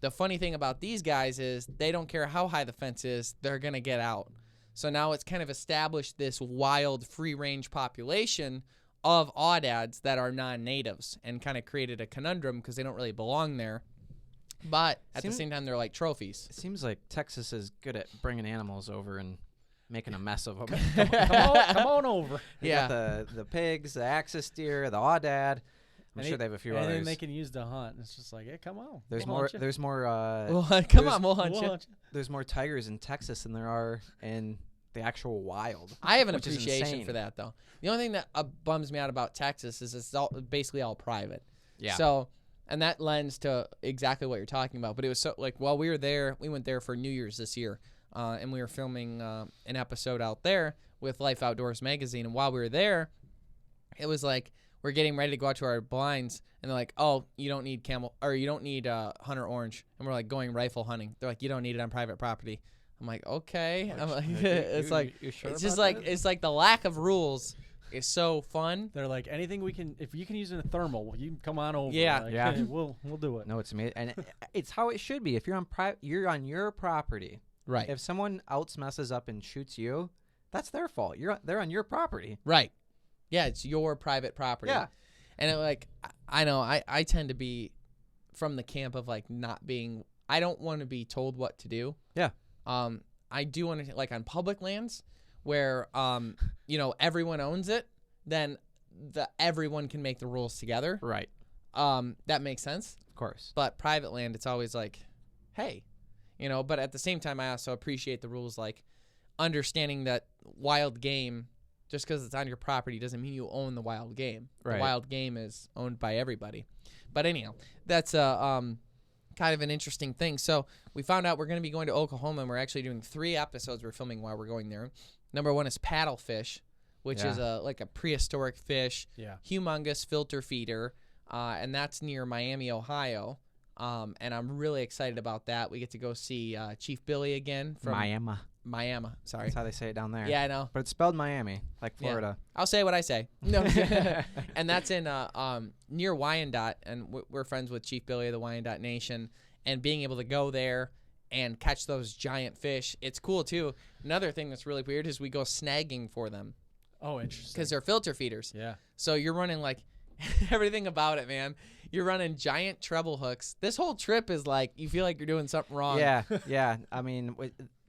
Speaker 2: The funny thing about these guys is they don't care how high the fence is, they're going to get out. So now it's kind of established this wild free-range population of Audads that are non-natives, and kind of created a conundrum because they don't really belong there. But at the same time, they're like trophies.
Speaker 3: It seems like Texas is good at bringing animals over and making a mess of them.
Speaker 4: Come on over.
Speaker 3: They got the pigs, the axis deer, the Audad. I'm sure they have a few
Speaker 4: and
Speaker 3: others.
Speaker 4: then they can use the hunt. It's just like, hey, come on.
Speaker 3: There's
Speaker 4: We'll
Speaker 3: more.
Speaker 4: hunt you.
Speaker 3: There's more.
Speaker 2: Come on, we'll hunt
Speaker 4: We'll
Speaker 2: you.
Speaker 4: hunt you.
Speaker 3: There's more tigers in Texas than there are in the actual wild.
Speaker 2: I have an
Speaker 3: which is
Speaker 2: appreciation
Speaker 3: insane.
Speaker 2: for that, though. The only thing that bums me out about Texas is it's basically all private.
Speaker 3: Yeah.
Speaker 2: So, and that lends to exactly what you're talking about. But it was so, like, while we were there, we went there for New Year's this year, and we were filming an episode out there with Life Outdoors magazine. And while we were there, it was like, we're getting ready to go out to our blinds, and they're like, "Oh, you don't need you don't need hunter orange," and we're like going rifle hunting. They're like, "You don't need it on private property." I'm like, "Okay." I'm like, it's like,
Speaker 3: you sure
Speaker 2: it's just
Speaker 3: about
Speaker 2: like
Speaker 3: that?
Speaker 2: it's like the lack of rules is so fun.
Speaker 4: They're like, anything we can, if you can use it in a thermal, well, you can come on over.
Speaker 2: Yeah.
Speaker 4: Like,
Speaker 3: Yeah.
Speaker 4: hey, we'll do it.
Speaker 3: No, it's amazing, and it's how it should be. If you're you're on your property.
Speaker 2: Right.
Speaker 3: If someone else messes up and shoots you, that's their fault. They're on your property.
Speaker 2: Right. Yeah, it's your private property.
Speaker 3: Yeah.
Speaker 2: And I know I tend to be from the camp of like not being I don't want to be told what to do.
Speaker 3: Yeah.
Speaker 2: I do want to, like on public lands where, everyone owns it, then everyone can make the rules together.
Speaker 3: Right.
Speaker 2: That makes sense.
Speaker 3: Of course.
Speaker 2: But private land, it's always like, hey, but at the same time, I also appreciate the rules, like understanding that wild game, just because it's on your property doesn't mean you own the wild game.
Speaker 3: Right.
Speaker 2: The wild game is owned by everybody. But anyhow, that's kind of an interesting thing. So we found out we're going to be going to Oklahoma, and we're actually doing 3 episodes we're filming while we're going there. Number 1 is paddlefish, which is like a prehistoric fish, humongous filter feeder, and that's near Miami, Ohio. And I'm really excited about that. We get to go see Chief Billy again from Miami. Sorry,
Speaker 3: That's how they say it down there.
Speaker 2: Yeah, I know.
Speaker 3: But it's spelled Miami, like Florida.
Speaker 2: I'll say what I say. No, and that's in near Wyandotte, and we're friends with Chief Billy of the Wyandotte Nation, and being able to go there and catch those giant fish, it's cool too. Another thing that's really weird is we go snagging for them.
Speaker 4: Oh, interesting.
Speaker 2: Because they're filter feeders.
Speaker 4: Yeah.
Speaker 2: So you're running like everything about it, man. You're running giant treble hooks. This whole trip is like you feel like you're doing something wrong.
Speaker 3: Yeah. I mean,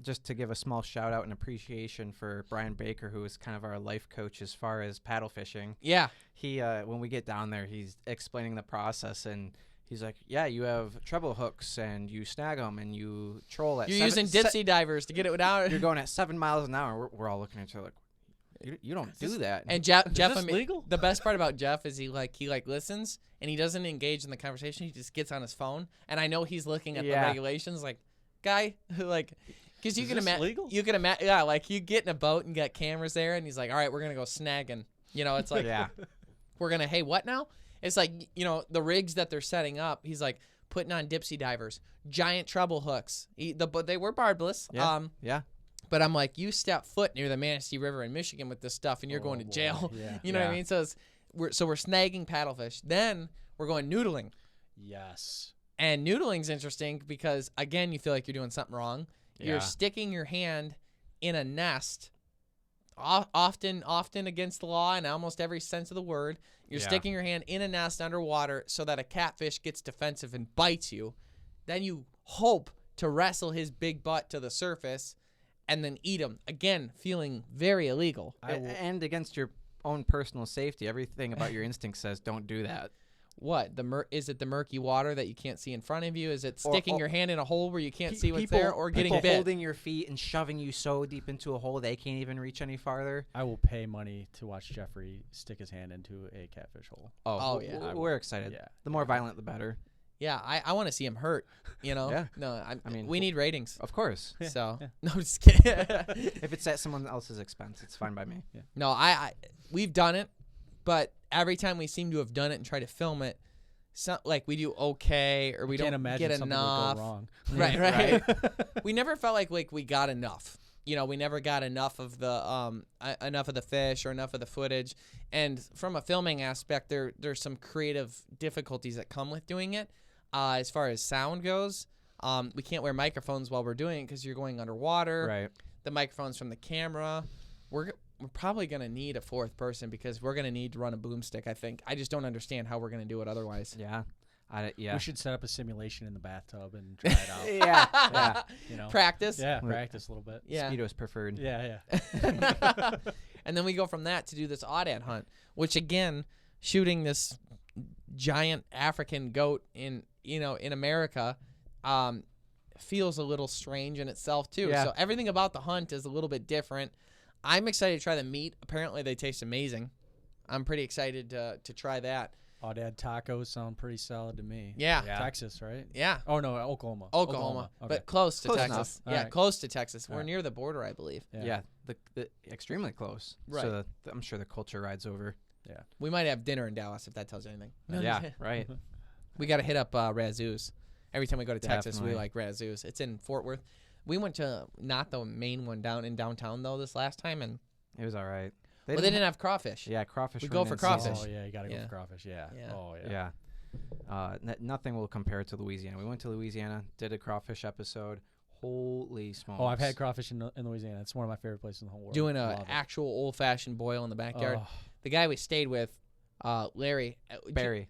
Speaker 3: just to give a small shout out and appreciation for Brian Baker, who is kind of our life coach as far as paddle fishing.
Speaker 2: Yeah.
Speaker 3: He when we get down there, he's explaining the process, and he's like, "Yeah, you have treble hooks, and you snag them, and you troll at.
Speaker 2: You're using dipsy divers to get it without.
Speaker 3: You're going at 7 miles an hour. We're all looking at each other like, you don't do that.
Speaker 2: And Jeff,
Speaker 4: this legal?
Speaker 2: The best part about Jeff is he listens and he doesn't engage in the conversation. He just gets on his phone, and I know he's looking at the regulations. Like, guy, like, because you can imagine, like you get in a boat and got cameras there, and he's like, all right, we're gonna go snagging. It's like, we're gonna, hey, what now? It's like, the rigs that they're setting up. He's like putting on dipsy divers, giant treble hooks. But they were barbless.
Speaker 3: Yeah.
Speaker 2: But I'm like, you step foot near the Manistee River in Michigan with this stuff, and you're going to jail.
Speaker 4: Yeah.
Speaker 2: You know what I mean? So we're snagging paddlefish. Then we're going noodling.
Speaker 4: Yes.
Speaker 2: And noodling's interesting because, again, you feel like you're doing something wrong.
Speaker 3: Yeah.
Speaker 2: You're sticking your hand in a nest, often against the law in almost every sense of the word. You're sticking your hand in a nest underwater so that a catfish gets defensive and bites you. Then you hope to wrestle his big butt to the surface and then eat him. Again, feeling very illegal.
Speaker 3: And against your own personal safety. Everything about your instinct says don't do that.
Speaker 2: What? Is it the murky water that you can't see in front of you? Is it sticking your hand in a hole where you can't see what's there, or getting bit?
Speaker 3: Holding your feet and shoving you so deep into a hole they can't even reach any farther.
Speaker 4: I will pay money to watch Jeffrey stick his hand into a catfish hole.
Speaker 2: Oh yeah.
Speaker 3: We're excited.
Speaker 4: Yeah.
Speaker 3: The more violent, the better.
Speaker 2: Yeah, I want to see him hurt,
Speaker 3: Yeah.
Speaker 2: No, I mean,
Speaker 3: mean,
Speaker 2: we need ratings.
Speaker 3: Of course.
Speaker 2: So, no, I'm just kidding.
Speaker 3: If it's at someone else's expense, it's fine by me. Yeah.
Speaker 2: No, we've done it, but every time we seem to have done it and try to film it, like we do okay, or we don't get enough.
Speaker 4: Would go wrong.
Speaker 2: Right. We never felt like we got enough. We never got enough of the fish or enough of the footage. And from a filming aspect, there's some creative difficulties that come with doing it. As far as sound goes, we can't wear microphones while we're doing it because you're going underwater.
Speaker 3: Right.
Speaker 2: The microphone's from the camera. We're probably going to need a 4th person because we're going to need to run a boomstick, I think. I just don't understand how we're going to do it otherwise.
Speaker 3: Yeah.
Speaker 4: We should set up a simulation in the bathtub and try it out.
Speaker 3: Yeah.
Speaker 2: Practice.
Speaker 4: Yeah, practice a little bit.
Speaker 2: Yeah.
Speaker 3: Speedo's preferred.
Speaker 4: Yeah.
Speaker 2: And then we go from that to do this Audad hunt, which again, shooting this giant African goat in America, feels a little strange in itself too.
Speaker 3: Yeah.
Speaker 2: So everything about the hunt is a little bit different. I'm excited to try the meat. Apparently they taste amazing. I'm pretty excited to try that.
Speaker 4: Audad tacos sound pretty solid to me.
Speaker 2: Yeah.
Speaker 4: Texas, right?
Speaker 2: Yeah.
Speaker 4: Oh no, Oklahoma.
Speaker 2: Oklahoma.
Speaker 4: Okay.
Speaker 2: But close to
Speaker 3: Close
Speaker 2: Texas.
Speaker 3: enough.
Speaker 2: Yeah,
Speaker 4: Right.
Speaker 2: close to Texas. We're
Speaker 4: Right.
Speaker 2: near the border, I believe.
Speaker 3: Yeah. The extremely close.
Speaker 2: Right.
Speaker 3: So I'm sure the culture rides over.
Speaker 2: We might have dinner in Dallas if that tells you anything.
Speaker 3: Yeah. Right.
Speaker 2: We got to hit up Razzoos. Every time we go to Texas, we
Speaker 3: Definitely.
Speaker 2: like Razzoos. It's in Fort Worth. We went to not the main one down in downtown though this last time, and
Speaker 3: It was all right.
Speaker 2: they didn't have crawfish.
Speaker 3: Yeah, crawfish.
Speaker 2: We
Speaker 3: were
Speaker 2: go
Speaker 3: an
Speaker 2: for
Speaker 3: insane-
Speaker 2: crawfish.
Speaker 4: Oh yeah, you gotta go
Speaker 2: Yeah.
Speaker 4: for crawfish. Yeah.
Speaker 2: Yeah.
Speaker 4: Oh yeah.
Speaker 3: Yeah. Nothing will compare to Louisiana. We went to Louisiana, did a crawfish episode. Holy smokes!
Speaker 4: Oh, I've had crawfish in Louisiana. It's one of my favorite places in the whole world.
Speaker 2: Doing
Speaker 4: Love
Speaker 2: a
Speaker 4: it.
Speaker 2: actual old fashioned boil in the backyard.
Speaker 4: Oh,
Speaker 2: The guy we stayed with Larry.
Speaker 3: Barry.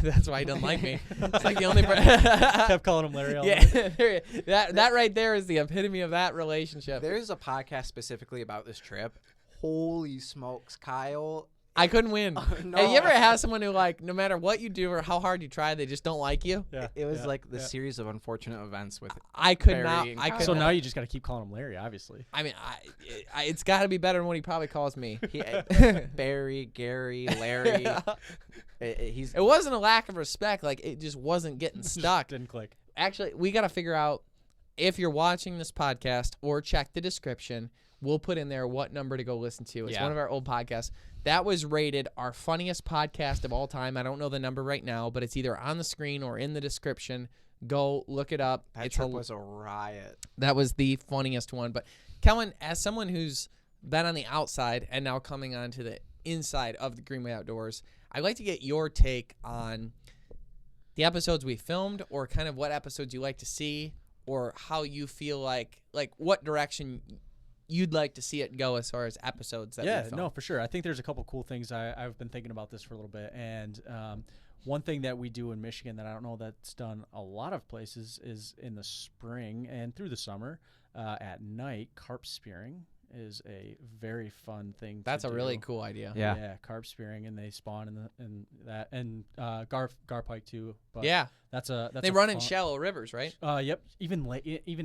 Speaker 2: That's why he doesn't like me. It's like the only.
Speaker 4: Kept calling him Larry. All
Speaker 2: Yeah,
Speaker 4: day.
Speaker 2: that right there is the epitome of that relationship.
Speaker 3: There's a podcast specifically about this trip. Holy smokes, Kyle.
Speaker 2: I couldn't win.
Speaker 3: No.
Speaker 2: Hey, you ever have someone who, like, no matter what you do or how hard you try, they just don't like you?
Speaker 4: Yeah,
Speaker 3: It was
Speaker 4: yeah,
Speaker 3: like the
Speaker 4: yeah.
Speaker 3: series of unfortunate events with
Speaker 2: I could
Speaker 3: Barry
Speaker 2: not.
Speaker 3: and
Speaker 2: I
Speaker 3: Kyle.
Speaker 2: could.
Speaker 4: So
Speaker 2: not.
Speaker 4: now you just got to keep calling him Larry, obviously.
Speaker 2: I mean, it's got to be better than what he probably calls me.
Speaker 3: Barry, Gary, Larry. He's
Speaker 2: It wasn't a lack of respect. Like, it just wasn't getting stuck.
Speaker 4: Didn't click.
Speaker 2: Actually, we got to figure out if you're watching this podcast or check the description. We'll put in there what number to go listen to. It's one of our old podcasts. That was rated our funniest podcast of all time. I don't know the number right now, but it's either on the screen or in the description. Go look it up.
Speaker 3: that trip was a riot.
Speaker 2: That was the funniest one. But Kellen, as someone who's been on the outside and now coming onto the inside of the Greenway Outdoors, I'd like to get your take on the episodes we filmed, or kind of what episodes you like to see, or how you feel like what direction you'd like to see it go as far as episodes that we
Speaker 4: Yeah,
Speaker 2: filmed.
Speaker 4: no, for sure. I think there's a couple cool things. I've been thinking about this for a little bit, and one thing that we do in Michigan that I don't know that's done a lot of places is in the spring and through the summer at night, carp spearing is a very fun thing.
Speaker 2: That's
Speaker 4: to
Speaker 2: a
Speaker 4: do.
Speaker 2: really cool idea.
Speaker 3: Yeah.
Speaker 4: Carp spearing, and they spawn and garpike too. But
Speaker 2: Yeah.
Speaker 4: that's
Speaker 2: They
Speaker 4: a
Speaker 2: run in
Speaker 4: fun-
Speaker 2: shallow rivers, right?
Speaker 4: Yep. Even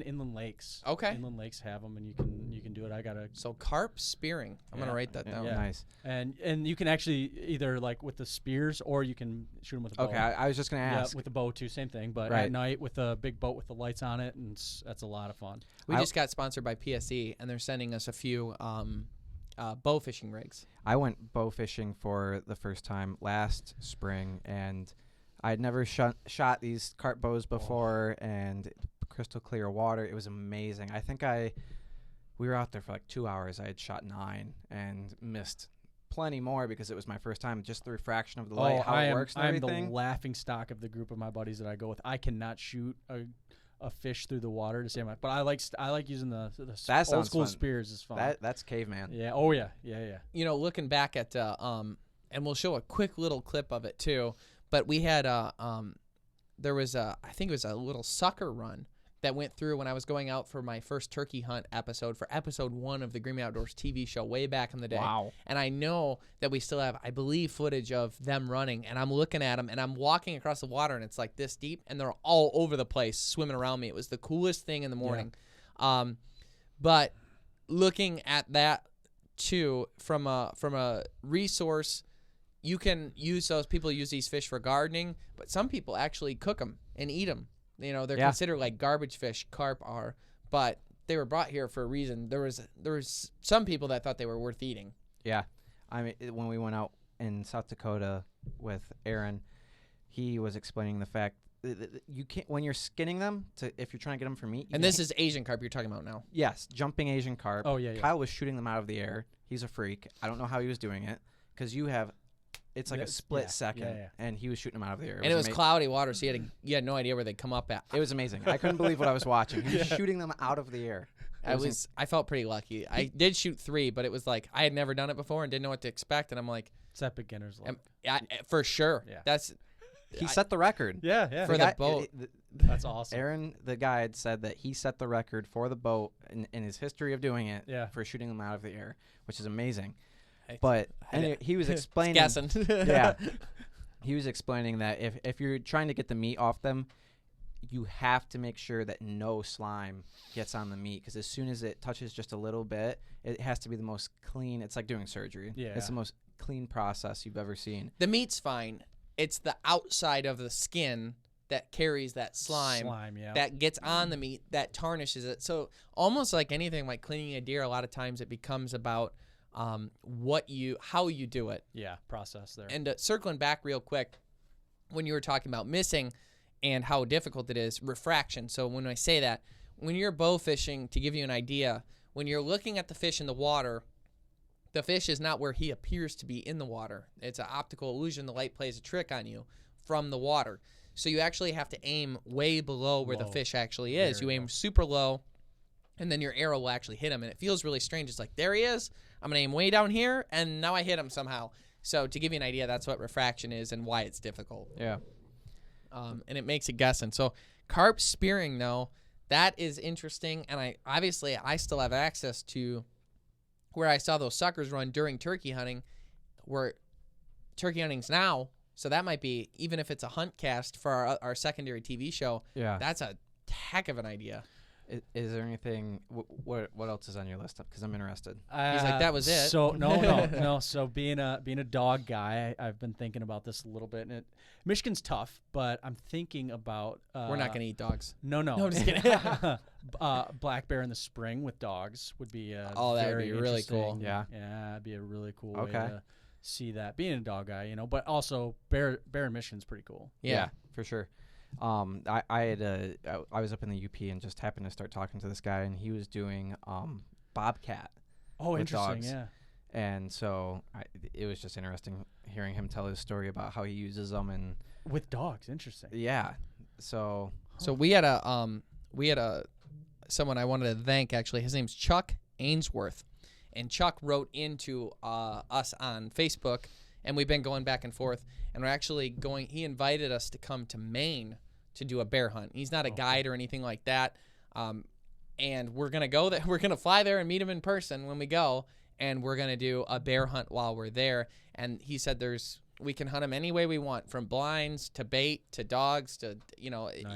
Speaker 4: inland lakes.
Speaker 2: Okay.
Speaker 4: Inland lakes have them, and you can do it. I gotta.
Speaker 2: So carp spearing. I'm going to
Speaker 4: Yeah.
Speaker 2: write that down.
Speaker 4: Yeah.
Speaker 3: Nice.
Speaker 4: And you can actually either like with the spears, or you can shoot them with a bow.
Speaker 3: Okay, I was just gonna
Speaker 4: Yeah,
Speaker 3: ask.
Speaker 4: with the bow too, same thing. But
Speaker 3: Right.
Speaker 4: at night with a big boat with the lights on it, and that's a lot of fun.
Speaker 2: We just got sponsored by PSE, and they're sending us a few bow fishing rigs.
Speaker 3: I went bow fishing for the first time last spring, and I'd never shot these carp bows before, and crystal clear water. It was amazing. I think we were out there for like 2 hours. I had shot 9 and missed plenty more because it was my first time. Just the refraction of the light, how it works, and
Speaker 4: I'm
Speaker 3: everything.
Speaker 4: the laughing stock of the group of my buddies that I go with. I cannot shoot a fish through the water to save my. But I like using the
Speaker 3: That
Speaker 4: old
Speaker 3: sounds
Speaker 4: school
Speaker 3: fun.
Speaker 4: spears is fun.
Speaker 3: That's caveman.
Speaker 4: Yeah. Oh yeah. Yeah.
Speaker 2: You know, looking back at and we'll show a quick little clip of it too. But we had there was I think it was a little sucker run that went through when I was going out for my first turkey hunt episode for episode 1 of the Greenway Outdoors TV show way back in the day.
Speaker 3: Wow.
Speaker 2: And I know that we still have, I believe, footage of them running, and I'm looking at them, and I'm walking across the water, and it's like this deep, and they're all over the place swimming around me. It was the coolest thing in the morning. But looking at that too from a resource, you can use those. People use these fish for gardening, but some people actually cook them and eat them. You know, they're considered like garbage fish. Carp are, but they were brought here for a reason. There was some people that thought they were worth eating.
Speaker 3: Yeah. I mean, when we went out in South Dakota with Aaron, he was explaining the fact that you can't, when you're skinning them, if you're trying to get them for meat.
Speaker 2: And this is Asian carp you're talking about now.
Speaker 3: Yes, jumping Asian carp.
Speaker 4: Oh, yeah.
Speaker 3: Kyle was shooting them out of the air. He's a freak. I don't know how he was doing it, because it's like a split second, and he was shooting them out of the air.
Speaker 2: It was cloudy water, so you had no idea where they'd come up at.
Speaker 3: It was amazing. I couldn't believe what I was watching. He was shooting them out of the air.
Speaker 2: I felt pretty lucky. I did shoot 3, but it was like I had never done it before and didn't know what to expect, and I'm like,
Speaker 4: It's that beginner's luck.
Speaker 2: for sure.
Speaker 4: Yeah.
Speaker 3: He set the record.
Speaker 4: Yeah.
Speaker 2: For the boat.
Speaker 4: That's awesome.
Speaker 3: Aaron, the guide, said that he set the record for the boat in his history of doing it for shooting them out of the air, which is amazing. But anyway, he was explaining.
Speaker 2: Guessing.
Speaker 3: Yeah. He was explaining that if you're trying to get the meat off them, you have to make sure that no slime gets on the meat, because as soon as it touches just a little bit, it has to be the most clean. It's like doing surgery.
Speaker 4: Yeah.
Speaker 3: It's the most clean process you've ever seen.
Speaker 2: The meat's fine. It's the outside of the skin that carries that slime that gets on the meat that tarnishes it. So almost like anything, like cleaning a deer, a lot of times it becomes about how you do it.
Speaker 4: Yeah, process there.
Speaker 2: And circling back real quick, when you were talking about missing and how difficult it is, refraction. So when I say that, when you're bow fishing, to give you an idea, when you're looking at the fish in the water, the fish is not where he appears to be in the water. It's an optical illusion. The light plays a trick on you from the water. So you actually have to aim way below where the fish actually is. You aim super low, and then your arrow will actually hit him. And it feels really strange. It's like, there he is. I'm going to aim way down here, and now I hit him somehow. So to give you an idea, that's what refraction is and why it's difficult.
Speaker 3: Yeah.
Speaker 2: And it makes it guessing. So carp spearing, though, that is interesting. And I still have access to where I saw those suckers run during turkey hunting, where turkey hunting's now. So that might be, even if it's a hunt cast for our secondary TV show, that's a heck of an idea.
Speaker 3: Is there anything? What else is on your list? Because I'm interested.
Speaker 2: He's like, that was it.
Speaker 4: So no. So being a dog guy, I've been thinking about this a little bit. And Michigan's tough, but I'm thinking about.
Speaker 2: We're not gonna eat dogs.
Speaker 4: No.
Speaker 2: No, I'm just kidding.
Speaker 4: Black bear in the spring with dogs would be
Speaker 2: that would be really cool.
Speaker 3: Yeah,
Speaker 4: it'd be a really cool way to see that. Being a dog guy, you know, but also bear in Michigan's pretty cool.
Speaker 3: Yeah, for sure. I was up in the UP and just happened to start talking to this guy, and he was doing bobcat.
Speaker 4: Oh,
Speaker 3: with
Speaker 4: interesting.
Speaker 3: dogs.
Speaker 4: Yeah.
Speaker 3: And so it was just interesting hearing him tell his story about how he uses them and
Speaker 4: with dogs. Interesting.
Speaker 3: Yeah. So
Speaker 2: we had someone I wanted to thank, actually. His name's Chuck Ainsworth, and Chuck wrote into us on Facebook, and we've been going back and forth, and we're actually going. He invited us to come to Maine to do a bear hunt. He's not a guide or anything like that, and we're gonna go there. We're gonna fly there and meet him in person when we go, and we're gonna do a bear hunt while we're there. And he said we can hunt them any way we want, from blinds to bait to dogs to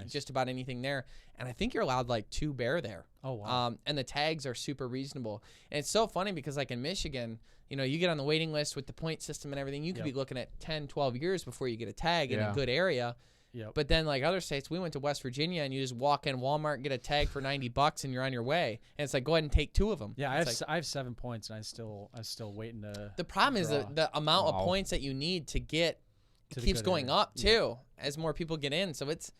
Speaker 2: just about anything there. And I think you're allowed like 2 bear there.
Speaker 4: Oh wow.
Speaker 2: And the tags are super reasonable. And it's so funny because like in Michigan, you get on the waiting list with the point system and everything. You could be looking at 10, 12 years before you get a tag in a good area.
Speaker 4: Yep.
Speaker 2: But then like other states, we went to West Virginia and you just walk in Walmart and get a tag for $90 and you're on your way. And it's like, go ahead and take 2 of them.
Speaker 4: Yeah, I have 7 points and I'm still waiting to.
Speaker 2: The problem is the amount of points that you need to get keeps going up too as more people get in. So it's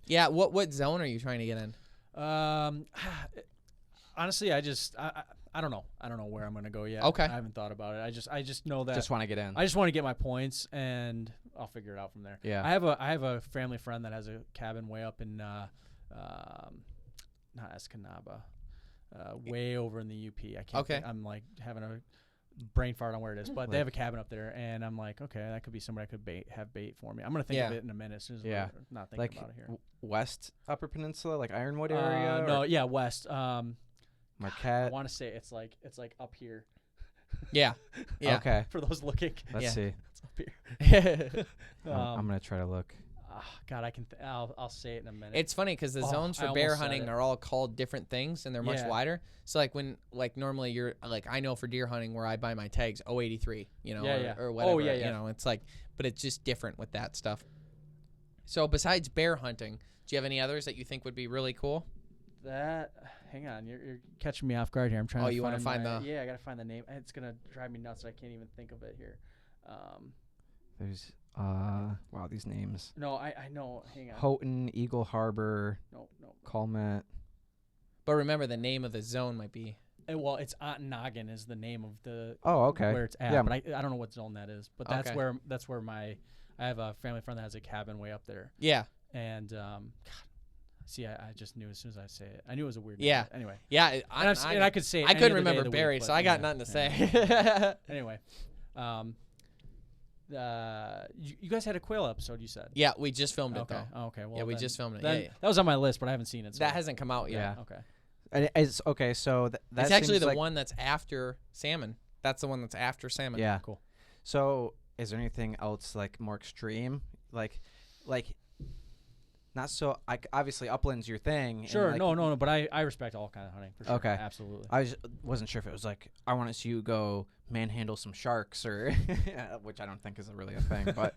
Speaker 2: what zone are you trying to get in?
Speaker 4: Honestly, I don't know. I don't know where I'm gonna go yet.
Speaker 2: Okay.
Speaker 4: I haven't thought about it. I just know that.
Speaker 3: just want to get in.
Speaker 4: I just want to get my points, and I'll figure it out from there.
Speaker 3: Yeah.
Speaker 4: I have a family friend that has a cabin way up in not Escanaba, way over in the UP. I can't.
Speaker 2: Okay.
Speaker 4: I'm like having a brain fart on where it is, but they have a cabin up there, and I'm like, okay, that could be somebody I could have bait for me. I'm gonna think of it in a minute. As soon as we're not thinking about it here.
Speaker 3: West Upper Peninsula, like Ironwood area.
Speaker 4: No, west.
Speaker 3: Marquette.
Speaker 4: I want to say it's like up here.
Speaker 2: Yeah.
Speaker 3: Okay.
Speaker 4: For those looking,
Speaker 3: Let's see.
Speaker 4: it's up here.
Speaker 3: I'm gonna try to look.
Speaker 4: God, I can. I'll say it in a minute.
Speaker 2: It's funny because the zones for bear hunting are all called different things, and they're much wider. So like normally you're like, I know for deer hunting where I buy my tags 083, or whatever. It's like, but it's just different with that stuff. So besides bear hunting, do you have any others that you think would be really cool?
Speaker 4: Hang on, you're catching me off guard here. I'm trying.
Speaker 2: You want to find the?
Speaker 4: Yeah, I gotta find the name. It's gonna drive me nuts. I can't even think of it here.
Speaker 3: There's wow, these names.
Speaker 4: No, I know. Hang on.
Speaker 3: Houghton, Eagle Harbor.
Speaker 4: No.
Speaker 3: Calmet.
Speaker 2: But remember, the name of the zone might be.
Speaker 4: Well, it's Ontonagon is the name of the.
Speaker 3: Oh, okay.
Speaker 4: Where it's at,
Speaker 3: yeah,
Speaker 4: but I don't know what zone that is. But that's where I have a family friend that has a cabin way up there.
Speaker 2: Yeah.
Speaker 4: And God, see, I just knew as soon as I say it. I knew it was a weird name.
Speaker 2: Yeah.
Speaker 4: Anyway.
Speaker 2: Yeah.
Speaker 4: I could say it.
Speaker 2: I couldn't remember Barry, so I got nothing to say.
Speaker 4: Anyway. You guys had a quail episode, you said?
Speaker 2: Yeah, we just filmed it,
Speaker 4: though. Oh, okay. Well,
Speaker 2: yeah, we just filmed it.
Speaker 4: Yeah. That was on my list, but I haven't seen it. So.
Speaker 2: That hasn't come out yet.
Speaker 3: Yeah.
Speaker 4: Okay.
Speaker 3: And it's okay. So that's
Speaker 2: actually the one that's after salmon. That's the one that's after salmon.
Speaker 3: Yeah.
Speaker 4: Cool.
Speaker 3: So is there anything else like more extreme, like, not so? Obviously, upland's your thing.
Speaker 4: Sure.
Speaker 3: And
Speaker 4: no. But I respect all kind of hunting for sure.
Speaker 3: Okay.
Speaker 4: Absolutely.
Speaker 3: I wasn't sure if it was like I want to see you go manhandle some sharks or, which I don't think is really a thing, but.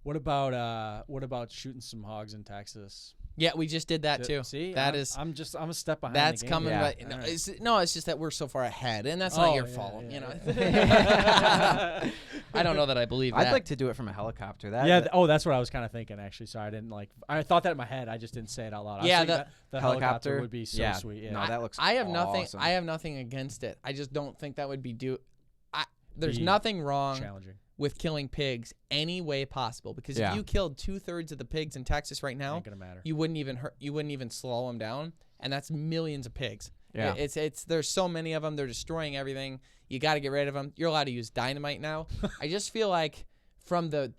Speaker 4: What about shooting some hogs in Texas?
Speaker 2: Yeah, we just did that too.
Speaker 4: See,
Speaker 2: I'm
Speaker 4: a step behind.
Speaker 2: That's
Speaker 4: the game.
Speaker 2: coming.
Speaker 3: Yeah.
Speaker 2: But it's just that we're so far ahead, and that's not your fault.
Speaker 3: Yeah.
Speaker 2: I don't know that I believe that.
Speaker 3: I'd like to do it from a helicopter.
Speaker 4: That's what I was kind of thinking actually. So I didn't I thought that in my head. I just didn't say it out loud. The helicopter would be so sweet. Yeah.
Speaker 3: No, that looks.
Speaker 2: I have
Speaker 3: awesome.
Speaker 2: nothing. I have nothing against it. I just don't think that would be there's nothing wrong
Speaker 4: challenging
Speaker 2: with killing pigs any way possible, because if you killed 2/3 of the pigs in Texas right now,
Speaker 4: ain't gonna matter.
Speaker 2: You wouldn't even slow them down, and that's millions of pigs.
Speaker 3: Yeah.
Speaker 2: There's so many of them. They're destroying everything. You got to get rid of them. You're allowed to use dynamite now. I just feel like from the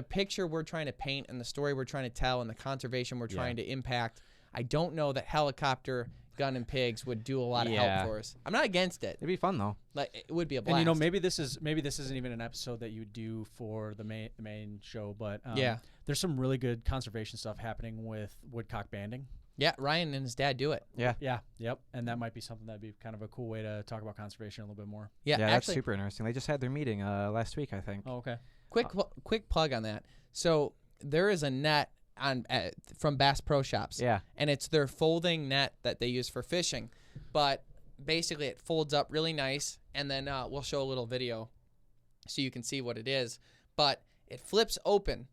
Speaker 2: picture we're trying to paint and the story we're trying to tell and the conservation we're trying to impact, I don't know that helicopter gun and pigs would do a lot of help for us. I'm not against it.
Speaker 3: It'd be fun though.
Speaker 2: Like it would be a blast.
Speaker 4: And maybe this isn't even an episode that you do for the main show, but there's some really good conservation stuff happening with woodcock banding.
Speaker 2: Yeah, Ryan and his dad do it.
Speaker 3: Yeah.
Speaker 4: Yep. And that might be something that'd be kind of a cool way to talk about conservation a little bit more.
Speaker 2: Yeah,
Speaker 3: that's
Speaker 2: actually,
Speaker 3: super interesting. They just had their meeting last week, I think.
Speaker 4: Oh, okay.
Speaker 2: Quick plug on that. So there is a net from Bass Pro Shops.
Speaker 3: Yeah.
Speaker 2: And it's their folding net that they use for fishing. But basically it folds up really nice, and then we'll show a little video so you can see what it is. But it flips open,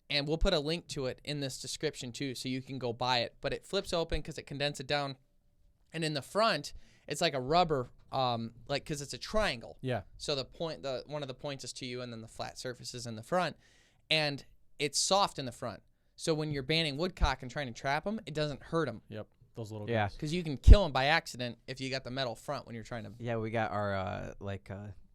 Speaker 2: and we'll put a link to it in this description too so you can go buy it. But it flips open because it condenses it down. And in the front, it's like a rubber, because it's a triangle.
Speaker 4: Yeah.
Speaker 2: So one of the points is to you, and then the flat surface is in the front. And it's soft in the front. So when you're banding woodcock and trying to trap them, it doesn't hurt them.
Speaker 4: Yep. Those little
Speaker 3: Yeah.
Speaker 4: guys.
Speaker 2: Because you can kill them by accident if you got the metal front when you're trying to.
Speaker 3: Yeah, we got our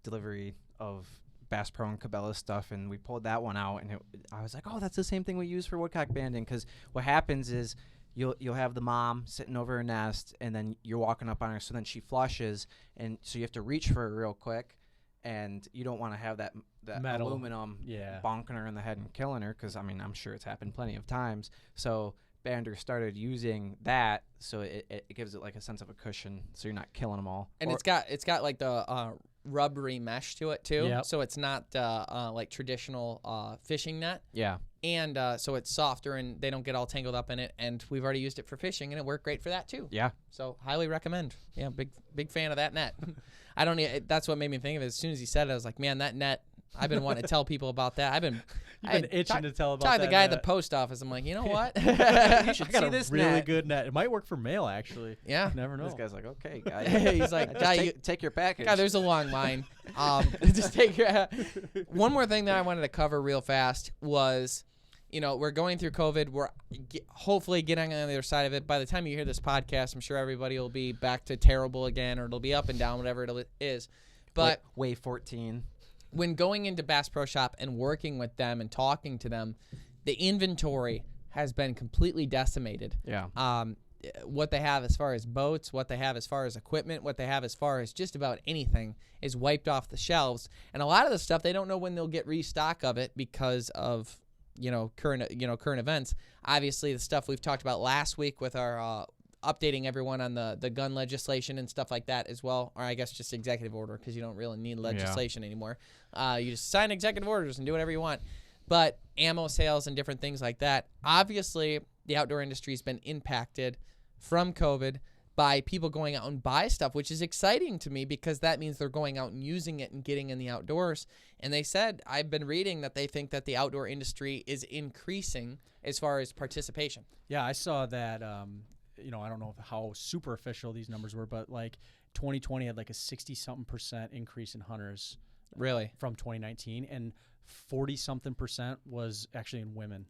Speaker 3: delivery of Bass Pro and Cabela stuff, and we pulled that one out, and I was like, oh, that's the same thing we use for woodcock banding. Because what happens is you'll have the mom sitting over her nest, and then you're walking up on her, so then she flushes, and so you have to reach for her real quick, and you don't want to have that
Speaker 4: Metal.
Speaker 3: aluminum bonking her in the head and killing her, because I'm sure it's happened plenty of times. So banders started using that, so it gives it like a sense of a cushion, so you're not killing them all.
Speaker 2: And it's got like the rubbery mesh to it too.
Speaker 4: Yep.
Speaker 2: So it's not like traditional fishing net.
Speaker 3: Yeah.
Speaker 2: And so it's softer, and they don't get all tangled up in it. And we've already used it for fishing, and it worked great for that too.
Speaker 3: Yeah.
Speaker 2: So highly recommend. Yeah, big fan of that net. That's what made me think of it. As soon as he said it, I was like, man, that net. I've been wanting to tell people about that.
Speaker 4: You've been itching to tell about
Speaker 2: talk
Speaker 4: that.
Speaker 2: The guy
Speaker 4: net.
Speaker 2: at the post office. I'm like, you know what?
Speaker 3: You should
Speaker 4: I got
Speaker 3: see
Speaker 4: a
Speaker 3: this
Speaker 4: really
Speaker 3: net.
Speaker 4: good net. It might work for mail, actually.
Speaker 2: Yeah.
Speaker 4: You never know.
Speaker 3: This guy's like, okay, guy.
Speaker 2: He's like, guy,
Speaker 3: take your package.
Speaker 2: God, there's a long line. Just take your. One more thing that I wanted to cover real fast was, we're going through COVID. We're hopefully getting on the other side of it. By the time you hear this podcast, I'm sure everybody will be back to terrible again, or it'll be up and down, whatever it is. But
Speaker 3: Wave 14.
Speaker 2: When going into Bass Pro Shop and working with them and talking to them, the inventory has been completely decimated.
Speaker 3: Yeah.
Speaker 2: What they have as far as boats, what they have as far as equipment, what they have as far as just about anything is wiped off the shelves. And a lot of the stuff, they don't know when they'll get restock of it because of current events. Obviously, the stuff we've talked about last week with our updating everyone on the gun legislation and stuff like that as well, or I guess just executive order, because you don't really need legislation anymore. You just sign executive orders and do whatever you want. But ammo sales and different things like that, obviously the outdoor industry has been impacted from COVID by people going out and buy stuff, which is exciting to me because that means they're going out and using it and getting in the outdoors. And they said, I've been reading that they think that the outdoor industry is increasing as far as participation.
Speaker 4: Yeah, I saw that. I don't know how super official these numbers were, but like 2020 had like a 60-something% increase in hunters.
Speaker 2: Really?
Speaker 4: From 2019, and 40-something% was actually in women.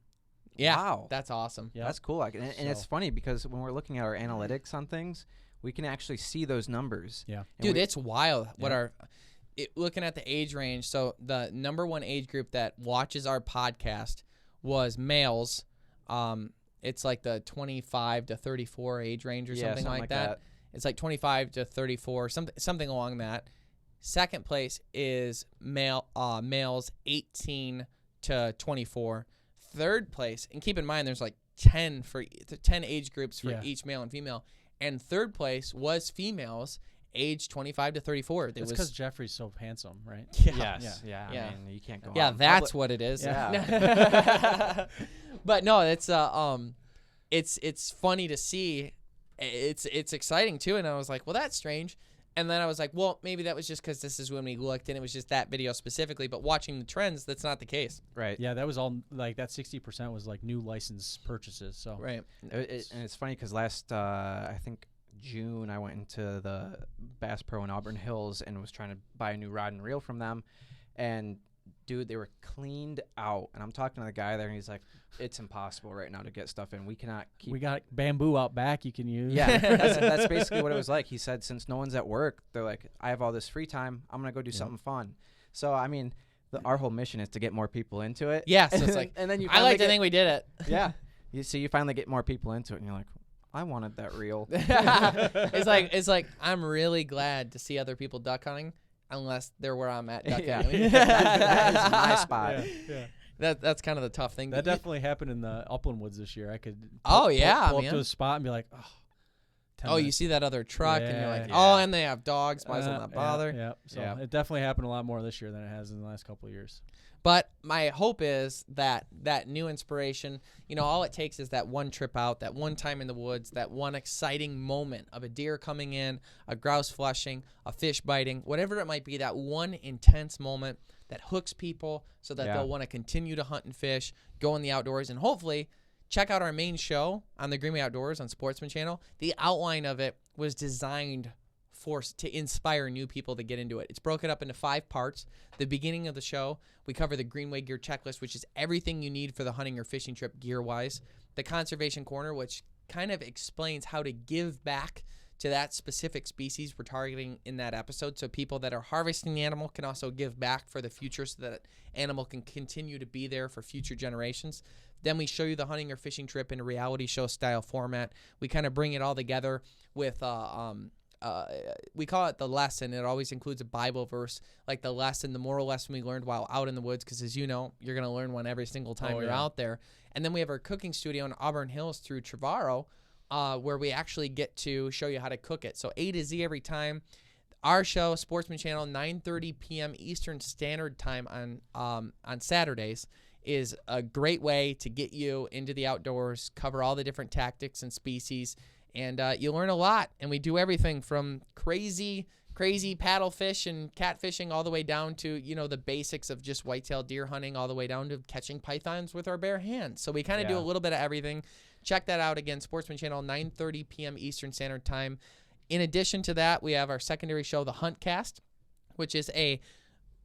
Speaker 2: Yeah.
Speaker 3: Wow.
Speaker 2: That's awesome.
Speaker 3: That's cool. And it's funny because when we're looking at our analytics on things, we can actually see those numbers.
Speaker 4: Yeah.
Speaker 2: Dude, it's wild what looking at the age range. So the number one age group that watches our podcast was males. It's like the 25 to 34 age range or something like that. It's like 25 to 34, something along that. Second place is males 18 to 24. Third place, and keep in mind there's like 10 age groups for each male and female. And third place was females age 25 to 34.
Speaker 4: That's because Jeffrey's so handsome, right?
Speaker 2: Yeah.
Speaker 3: Yes. Yeah. I mean, you can't go.
Speaker 2: Yeah,
Speaker 3: on
Speaker 2: that's
Speaker 3: public.
Speaker 2: what it is.
Speaker 3: Yeah.
Speaker 2: But no, it's funny to see. It's exciting too, and I was like, well, that's strange. And then I was like, well, maybe that was just because this is when we looked, and it was just that video specifically. But watching the trends, that's not the case.
Speaker 3: Right.
Speaker 4: Yeah, that was all like that 60% was like new license purchases. So
Speaker 2: right.
Speaker 3: And it's funny because last I think June I went into the Bass Pro in Auburn Hills and was trying to buy a new rod and reel from them, and dude, they were cleaned out. And I'm talking to the guy there, and he's like, it's impossible right now to get stuff in. We cannot keep.
Speaker 4: We got bamboo out back you can use.
Speaker 3: Yeah, that's basically what it was like. He said, since no one's at work, they're like, I have all this free time. I'm going to go do something fun. So, I mean, our whole mission is to get more people into it.
Speaker 2: Yeah, so it's like,
Speaker 3: and then you
Speaker 2: I like to think we did it.
Speaker 3: Yeah. So you finally get more people into it, and you're like, I wanted that reel.
Speaker 2: It's like I'm really glad to see other people duck hunting, unless they're where I'm at duck hunting.
Speaker 3: That is my spot.
Speaker 4: Yeah.
Speaker 2: That's kind of the tough thing.
Speaker 4: That definitely happened in the upland woods this year. I could
Speaker 2: pull
Speaker 4: up
Speaker 2: man.
Speaker 4: to a spot and be like, 10
Speaker 2: you
Speaker 4: minutes.
Speaker 2: see that other truck, and you're like,
Speaker 3: Yeah.
Speaker 2: and they have dogs. Might as well not bother.
Speaker 4: Yeah. So
Speaker 3: Yeah.
Speaker 4: it definitely happened a lot more this year than it has in the last couple of years.
Speaker 2: But my hope is that new inspiration, all it takes is that one trip out, that one time in the woods, that one exciting moment of a deer coming in, a grouse flushing, a fish biting, whatever it might be, that one intense moment that hooks people so that they'll want to continue to hunt and fish, go in the outdoors, and hopefully check out our main show on the Greenway Outdoors on Sportsman Channel. The outline of it was designed to inspire new people to get into it. It's broken up into 5 parts. The beginning of the show, we cover the Greenway Gear Checklist, which is everything you need for the hunting or fishing trip gear-wise. The Conservation Corner, which kind of explains how to give back to that specific species we're targeting in that episode, so people that are harvesting the animal can also give back for the future so that animal can continue to be there for future generations. Then we show you the hunting or fishing trip in a reality show style format. We kind of bring it all together with we call it the lesson. It always includes a Bible verse, like the lesson, the moral lesson we learned while out in the woods, because as you know, you're going to learn one every single time you're out there. And then we have our cooking studio in Auburn Hills through Trevorrow, where we actually get to show you how to cook it. So A to Z every time. Our show, Sportsman Channel, 9:30 p.m. Eastern Standard Time on Saturdays, is a great way to get you into the outdoors, cover all the different tactics and species, and you learn a lot. And we do everything from crazy paddlefish and catfishing all the way down to, the basics of just whitetail deer hunting, all the way down to catching pythons with our bare hands. So we kind of do a little bit of everything. Check that out again, Sportsman Channel, 9:30 p.m. Eastern Standard Time. In addition to that, we have our secondary show, The Huntcast, which is a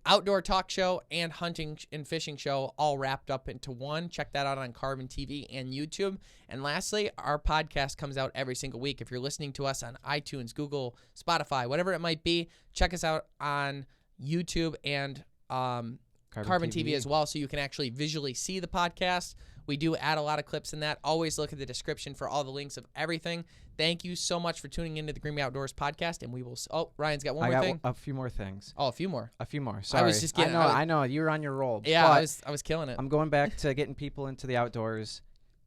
Speaker 2: outdoor talk show and hunting and fishing show all wrapped up into one. Check that out on Carbon TV and YouTube. And lastly, our podcast comes out every single week. If you're listening to us on iTunes, Google, Spotify, whatever it might be, check us out on YouTube and Carbon TV as well, so you can actually visually see the podcast. We do add a lot of clips in that. Always look at the description for all the links of everything. Thank you so much for tuning into the Greenway Outdoors podcast, and we will. Oh, Ryan's got one more thing.
Speaker 3: A few more things.
Speaker 2: Oh, a few more.
Speaker 3: Sorry,
Speaker 2: I was just getting.
Speaker 3: I know. You were on your roll.
Speaker 2: Yeah, I was killing it.
Speaker 3: I'm going back to getting people into the outdoors.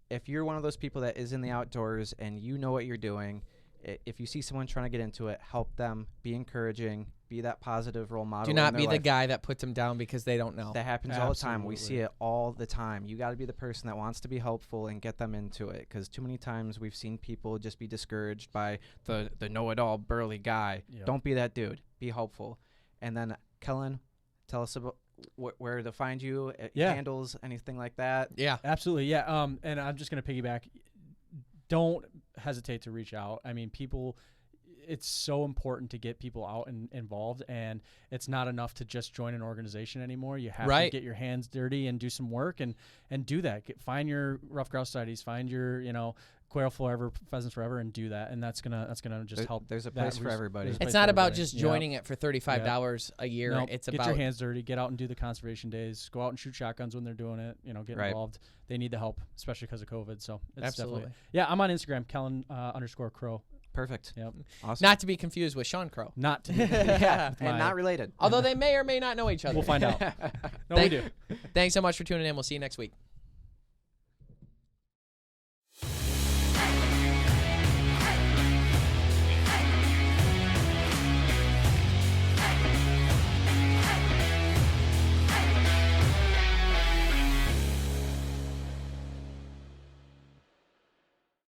Speaker 3: If you're one of those people that is in the outdoors and you know what you're doing, if you see someone trying to get into it, help them. Be encouraging. Be that positive role model.
Speaker 2: Do not be the guy that puts them down because they don't know.
Speaker 3: That happens all the time. We see it all the time. You got to be the person that wants to be helpful and get them into it, because too many times we've seen people just be discouraged by the know-it-all burly guy.
Speaker 4: Yep.
Speaker 3: Don't be that dude. Be helpful. And then, Kellen, tell us about where to find you, handles, anything like that.
Speaker 2: Yeah.
Speaker 4: Absolutely. Yeah. And I'm just going to piggyback. Don't hesitate to reach out. I mean, it's so important to get people out and involved, and it's not enough to just join an organization anymore. You have to get your hands dirty and do some work and do that. Find your rough grouse societies, find your, quail forever, pheasants forever, and do that. And that's gonna just help.
Speaker 3: There's a place for everybody.
Speaker 2: It's not about just joining it for $35 a year.
Speaker 4: No,
Speaker 2: it's
Speaker 4: get
Speaker 2: about
Speaker 4: your hands dirty, get out and do the conservation days, go out and shoot shotguns when they're doing it, get involved. They need the help, especially because of COVID. So it's
Speaker 2: absolutely.
Speaker 4: I'm on Instagram, Kellen _Crow.
Speaker 3: Perfect.
Speaker 4: Yep.
Speaker 3: Awesome.
Speaker 2: Not to be confused with Sean Crow.
Speaker 4: Not to be
Speaker 3: and not related.
Speaker 2: Although they may or may not know each other.
Speaker 4: We'll find out. No, we do.
Speaker 2: Thanks so much for tuning in. We'll see you next week.